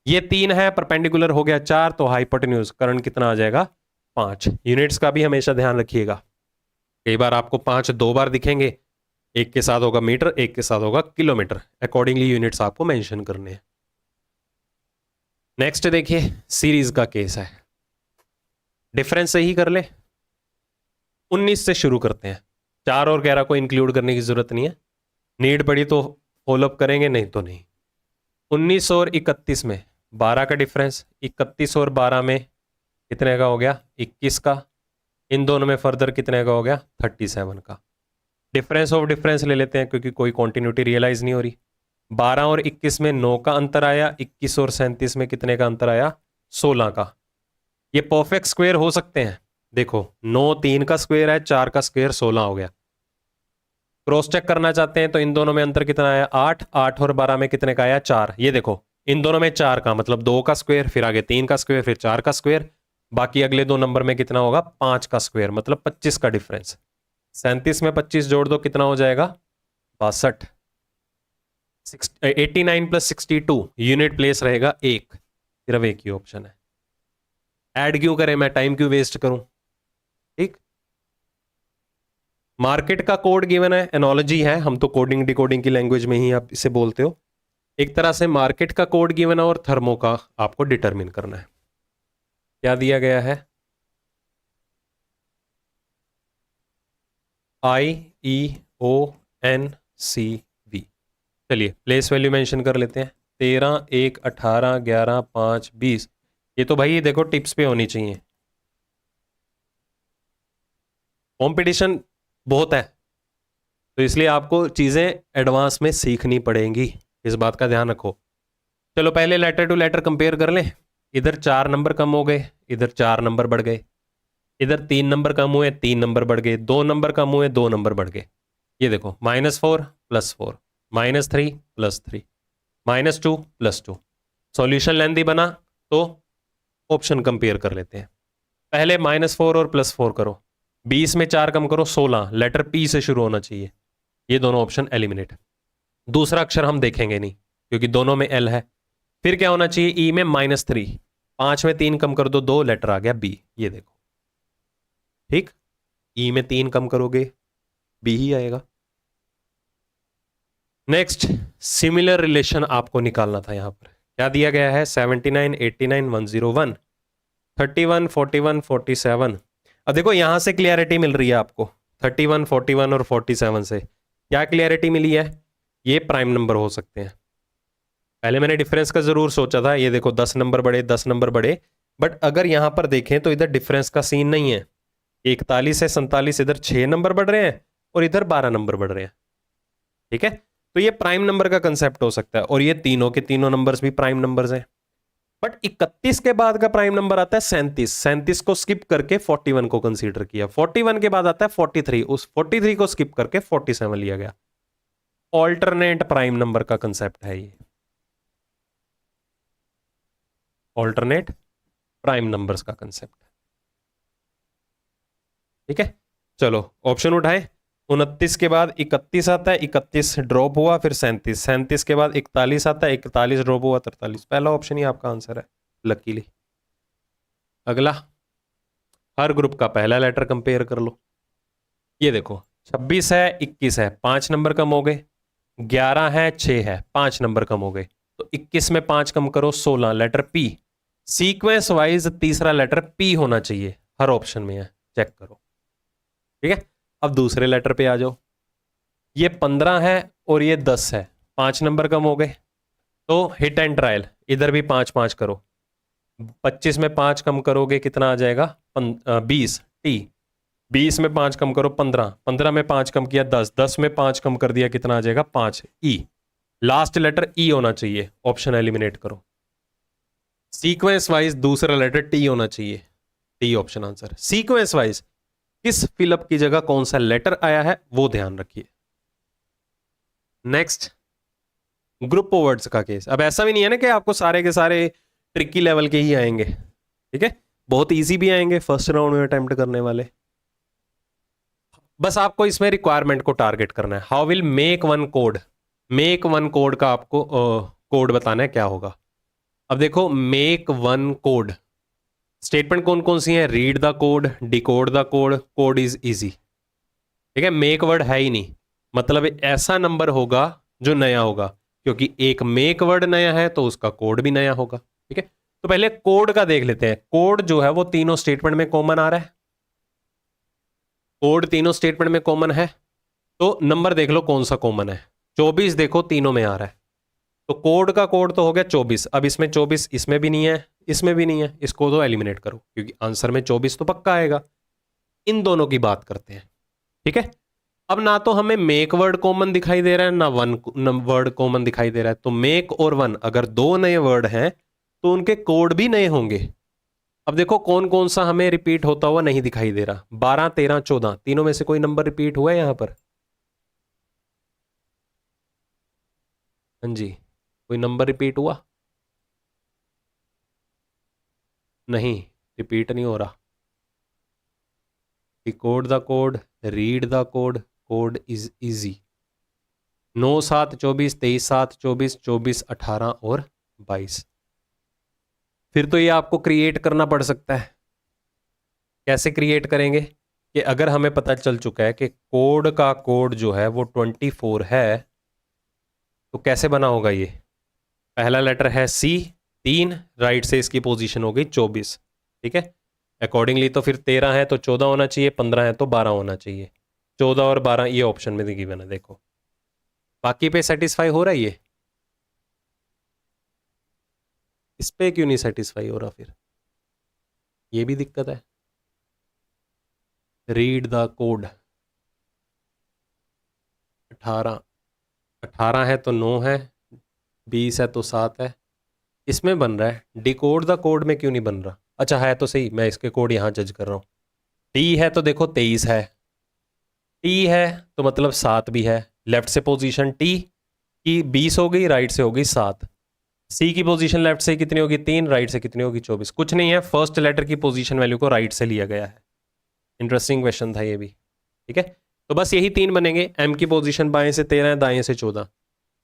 ये 3 है, परपेंडिकुलर हो गया 4, तो हाइपोटेन्यूज करंट कितना आ जाएगा, 5। यूनिट्स का भी हमेशा ध्यान रखिएगा, कई बार आपको 5 2 बार दिखेंगे, एक के साथ होगा मीटर, एक के साथ होगा किलोमीटर, अकॉर्डिंगली यूनिट्स आपको मेंशन करने हैं। नेक्स्ट देखिए सीरीज का केस है, डिफरेंस सही कर ले। 19 से शुरू करते हैं, 4 और 11 को इंक्लूड करने की जरूरत नहीं है, नीड पड़ी तो फॉलोअप करेंगे, नहीं तो नहीं। 19 और 31 में 12 का डिफरेंस, 31 और 12 में कितने का हो गया, 21 का। इन दोनों में फर्दर कितने का हो गया, 37 का। डिफरेंस ऑफ डिफरेंस ले लेते हैं क्योंकि कोई कॉन्टिन्यूटी रियलाइज नहीं हो रही। 12 और 21 में 9 का अंतर आया, 21 और 37 में कितने का अंतर आया? 16 का। ये परफेक्ट स्क्वायर हो सकते हैं। देखो 9 3 का स्क्वायर है, 4 का स्क्वायर 16 हो गया। क्रॉस चेक करना चाहते हैं तो इन दोनों में अंतर कितना आया? 8। 8 और 12 में कितने का आया? 4। ये देखो इन दोनों में 4 का मतलब 2 का स्क्वायर, फिर आगे 3 का स्क्वायर, फिर 4 का स्क्वायर, बाकी अगले दो नंबर में कितना होगा? 5 का स्क्वायर, मतलब 25 का डिफरेंस। 37 में 25 जोड़ दो, कितना हो जाएगा? 62। 89 प्लस 62 यूनिट प्लेस रहेगा 1। सिर्फ एक ही ऑप्शन है। ऐड क्यों करें, मैं टाइम क्यों वेस्ट करूं? ठीक। मार्केट का कोड गिवन है, एनोलॉजी है, हम तो कोडिंग डिकोडिंग की लैंग्वेज में ही आप इसे बोलते हो। एक तरह से मार्केट का कोड गिवन है और थर्मो का आपको डिटरमिन करना है। क्या दिया गया है? IEONCV। चलिए प्लेस वैल्यू मेंशन कर लेते हैं। 13 1 18 11 5 20। ये तो भाई देखो टिप्स पे होनी चाहिए, कंपटीशन बहुत है तो इसलिए आपको चीजें एडवांस में सीखनी पड़ेंगी, इस बात का ध्यान रखो। चलो पहले लेटर टू लेटर कंपेयर कर लें। इधर 4 नंबर कम हो गए, इधर 4 नंबर बढ़ गए, इधर 3 नंबर कम हुए, 3 नंबर बढ़ गए, 2 नंबर कम हुए, 2 नंबर बढ़ गए। ये देखो -4 + 4, -3 + 3, -2 + 2। सॉल्यूशन लेंथी बना तो ऑप्शन कंपेयर कर लेते हैं। पहले -4 और +4 करो, 20 में 4 कम करो 16, लेटर P से शुरू होना चाहिए। ये दोनों ऑप्शन एलिमिनेट। दूसरा अक्षर हम देखेंगे नहीं क्योंकि दोनों में L है। फिर क्या होना चाहिए? E में -3, 5 में 3 कम कर दो 2, लेटर आ गया B। ये देखो ठीक, E में 3 कम करोगे B ही आएगा। नेक्स्ट सिमिलर रिलेशन आपको निकालना था। यहां पर क्या दिया गया है? 79 89 101 31 41 47। अब देखो यहां से क्लियरिटी मिल रही है आपको, 31 41 और 47 से क्या क्लियरिटी मिली है? ये प्राइम नंबर हो सकते हैं। पहले मैंने डिफरेंस का जरूर सोचा था, ये देखो 10 नंबर बढ़े 10 नंबर बढ़े, बट अगर यहां पर देखें तो इधर डिफरेंस का सीन नहीं है। 41 से 47 इधर 6 नंबर बढ़ रहे हैं और इधर 12 नंबर बढ़ रहे हैं। ठीक है, तो ये प्राइम नंबर का कंसेप्ट हो सकता है और ये तीनों के तीनों नंबर्स भी प्राइम नंबर्स हैं। बट 31 के बाद का प्राइम नंबर आता है 37। 37 को स्किप करके 41 को कंसीडर किया। 41 के बाद आता है 43, उस 43 को स्किप करके 47 लिया गया। ऑल्टरनेट प्राइम नंबर का कंसेप्ट है ये, ऑल्टरनेट प्राइम नंबर्स का कंसेप्ट। ठीक है, चलो ऑप्शन उठाए। 29 के बाद 31 आता है, 31 ड्रॉप हुआ, फिर 37, 37 के बाद 41 आता है, 41 ड्रॉप हुआ, 43। पहला ऑप्शन ही आपका आंसर है लकीली। अगला, हर ग्रुप का पहला लेटर कंपेयर कर लो। ये देखो 26 है 21 है, 5 नंबर कम हो गए, 11 है 6 है, 5 नंबर कम हो गए, तो 21 में 5 कम करो 16, लेटर P। सीक्वेंस वाइज तीसरा लेटर P होना चाहिए, हर ऑप्शन में है, चेक करो। ठीक है, अब दूसरे लेटर पे आ जाओ। ये 15 है और ये 10 है, 5 नंबर कम हो गए, तो हिट एंड ट्रायल, इधर भी 5 5 करो। 25 में 5 कम करोगे कितना आ जाएगा? 20 T। 20 में 5 कम करो 15, 15 में 5 कम किया 10, 10 में 5 कम कर दिया कितना आ जाएगा? 5 E। लास्ट लेटर E होना चाहिए, ऑप्शन एलिमिनेट करो। सीक्वेंस वाइज दूसरा लेटर T होना चाहिए, T option answer. Sequence wise किस फिलअप की जगह कौन सा लेटर आया है वो ध्यान रखिए। नेक्स्ट, ग्रुप ऑफ वर्ड्स का केस। अब ऐसा भी नहीं है ना कि आपको सारे के सारे ट्रिकी लेवल के ही आएंगे, ठीक है, बहुत इजी भी आएंगे फर्स्ट राउंड में अटेम्प्ट करने वाले। बस आपको इसमें रिक्वायरमेंट को टारगेट करना है। How will make one code, make one code का आपको कोड बताना है क्या होगा। अब देखो मेक वन कोड स्टेटमेंट कौन कौन सी है? Read the code, decode the code, code is easy. ठीक है, मेक वर्ड है ही नहीं, मतलब ऐसा नंबर होगा जो नया होगा, क्योंकि एक मेक वर्ड नया है तो उसका कोड भी नया होगा। ठीक है, तो पहले कोड का देख लेते हैं। कोड जो है वो तीनों स्टेटमेंट में कॉमन आ रहा है, कोड तीनों स्टेटमेंट में कॉमन है, तो नंबर देख लो कौन सा कॉमन है। 24 देखो तीनों में आ रहा है, तो कोड का कोड तो हो गया 24। अब इसमें 24 इसमें भी नहीं है, इसमें भी नहीं है, इसको तो एलिमिनेट करो क्योंकि आंसर में 24 तो पक्का आएगा। इन दोनों की बात करते हैं। ठीक है, अब ना तो हमें मेक वर्ड कॉमन दिखाई दे रहा है ना वन वर्ड कॉमन दिखाई दे रहा है, तो मेक और वन अगर दो नए वर्ड हैं तो उनके कोड भी नए होंगे। अब देखो कौन कौन सा हमें रिपीट होता हुआ नहीं दिखाई दे रहा। 12, 13, 14 तीनों में से कोई नंबर रिपीट हुआ है यहां पर? हाँ जी, कोई नंबर रिपीट हुआ? नहीं, रिपीट नहीं हो रहा। Decode the code, read the code, code is easy. 9, 7, 24, 23, 7, 24, 24, 18 और 22। फिर तो ये आपको क्रिएट करना पड़ सकता है। कैसे क्रिएट करेंगे कि अगर हमें पता चल चुका है कि कोड का कोड जो है वो 24 है, तो कैसे बना होगा ये? पहला लेटर है सी, 3, राइट से इसकी पोजीशन हो गई 24, ठीक है। अकॉर्डिंगली तो फिर 13 है तो 14 होना चाहिए, 15 है तो 12 होना चाहिए। 14 और 12 ये ऑप्शन में गिवन है, देखो। बाकी पे सेटिस्फाई हो रहा है ये? इस पे क्यों नहीं सेटिस्फाई हो रहा फिर? ये भी दिक्कत है। रीड द कोड, 18 है तो 9 है, 20 है तो 7 है, इसमें बन रहा है। डिकोड द कोड में क्यों नहीं बन रहा? अच्छा है तो सही, मैं इसके कोड यहाँ जज कर रहा हूँ। टी है तो देखो 23 है, टी है तो मतलब 7 भी है। लेफ्ट से पोजीशन टी की 20 हो गई, राइट से हो गई 7। सी की पोजीशन लेफ्ट से कितनी होगी? 3, राइट से कितनी होगी? 24। कुछ नहीं है, फर्स्ट लेटर की पोजीशन वैल्यू को राइट से लिया गया है। इंटरेस्टिंग क्वेश्चन था ये भी, ठीक है। तो बस यही 3 बनेंगे। एम की पोजीशन बाएं से 13 है, दाएं से 14।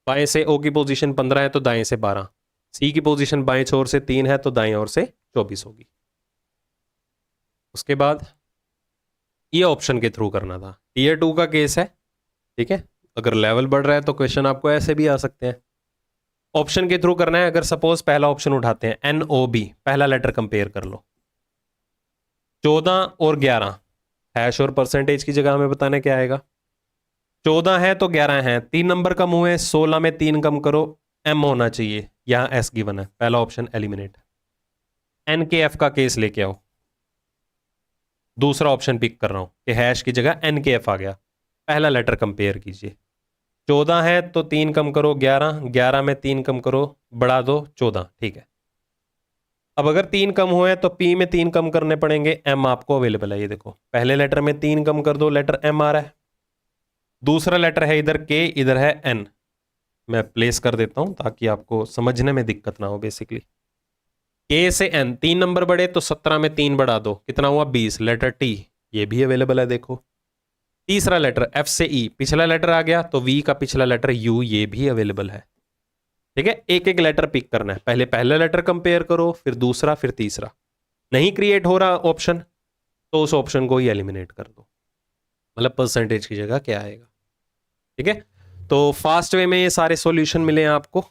बाएं से ओ की पोजीशन 15 है तो दाएं से 12। सी की पोजीशन बाएं छोर से 3 है तो दाएं ओर से 24 होगी। उसके बाद ये ऑप्शन के थ्रू करना था। टीयर 2 का केस है, ठीक है। अगर लेवल बढ़ रहा है तो क्वेश्चन आपको ऐसे भी आ सकते हैं। ऑप्शन के थ्रू करना है। अगर सपोज पहला ऑप्शन उठाते हैं, NOB, पहला लेटर कंपेयर कर लो। 14 और 11, हैश और परसेंटेज की जगह हमें बताना क्या आएगा। 14 है तो 11 है, 3 नंबर कम हुए, 16 में 3 कम करो, M होना चाहिए, यहां S गिवन है, पहला ऑप्शन एलिमिनेट। NKF का केस लेके आओ, दूसरा ऑप्शन पिक कर रहा हूं कि हैश की जगह NKF आ गया। पहला लेटर कंपेयर कीजिए। 14 है तो 3 कम करो 11, 11 में 3 कम करो, बढ़ा दो 14, ठीक है। अब अगर 3 कम हुए तो P में 3 कम करने पड़ेंगे, M आपको अवेलेबल है, ये देखो। पहले लेटर में 3 कम कर दो, लेटर M आ रहा है। दूसरा लेटर है इधर K, इधर है N। मैं प्लेस कर देता हूं ताकि आपको समझने में दिक्कत ना हो। बेसिकली K से N 3 नंबर बढ़े तो 17 में 3 बढ़ा दो, कितना हुआ? 20। लेटर T ये भी अवेलेबल है, देखो। तीसरा लेटर F से E, पिछला लेटर आ गया तो V का पिछला लेटर U, ये भी अवेलेबल है, ठीक है। एक एक लेटर पिक करना है, पहले पहला लेटर कंपेयर करो, फिर दूसरा, फिर तीसरा। नहीं क्रिएट हो रहा ऑप्शन तो उस ऑप्शन को ही एलिमिनेट कर दो, मतलब परसेंटेज की जगह क्या आएगा, ठीक है। तो फास्ट वे में ये सारे सॉल्यूशन मिले हैं आपको।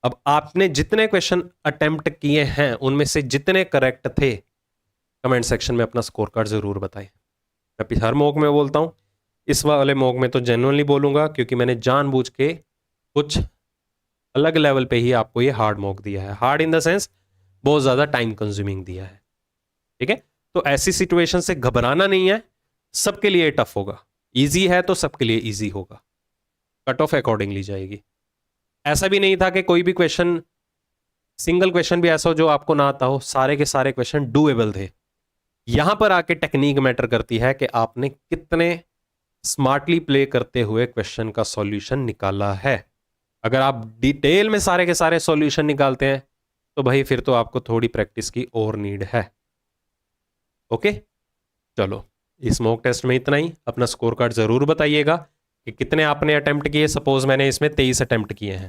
अब आपने जितने क्वेश्चन अटेम्प्ट किए हैं उनमें से जितने करेक्ट थे, कमेंट सेक्शन में अपना स्कोर कार्ड जरूर बताएं। मैं हर मॉक में बोलता हूं, इस वाले मॉक में तो जेन्युइनली बोलूंगा क्योंकि मैंने जानबूझ के कुछ अलग लेवल पे ही आपको ये हार्ड मॉक दिया है। हार्ड इन द सेंस बहुत ज्यादा टाइम कंज्यूमिंग दिया है, ठीक है। तो ऐसी सिचुएशन से घबराना नहीं है, सबके लिए टफ होगा। इजी है तो सबके लिए इजी होगा, कट ऑफ अकॉर्डिंगली जाएगी। ऐसा भी नहीं था कि कोई भी क्वेश्चन, सिंगल क्वेश्चन भी ऐसा हो जो आपको ना आता हो, सारे के सारे क्वेश्चन डूएबल थे। यहां पर आके टेक्निक मैटर करती है कि आपने कितने स्मार्टली प्ले करते हुए क्वेश्चन का सॉल्यूशन निकाला है। अगर आप डिटेल में सारे के सारे सॉल्यूशन निकालते हैं तो भाई फिर तो आपको थोड़ी प्रैक्टिस की और नीड है। ओके, चलो इस मॉक टेस्ट में इतना ही। अपना स्कोर कार्ड जरूर बताइएगा कि कितने आपने अटेम्प्ट किए। सपोज मैंने इसमें 23 अटेम्प्ट किए हैं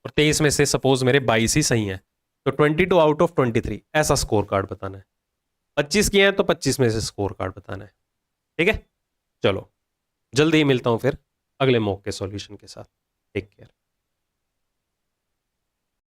और 23 में से सपोज मेरे 22 ही सही हैं, तो 22 आउट ऑफ 23 ऐसा स्कोर कार्ड बताना है। 25 किए हैं तो 25 में से स्कोर कार्ड बताना है, ठीक है। चलो जल्दी ही मिलता हूं फिर अगले मॉक के सॉल्यूशन के साथ। Take care.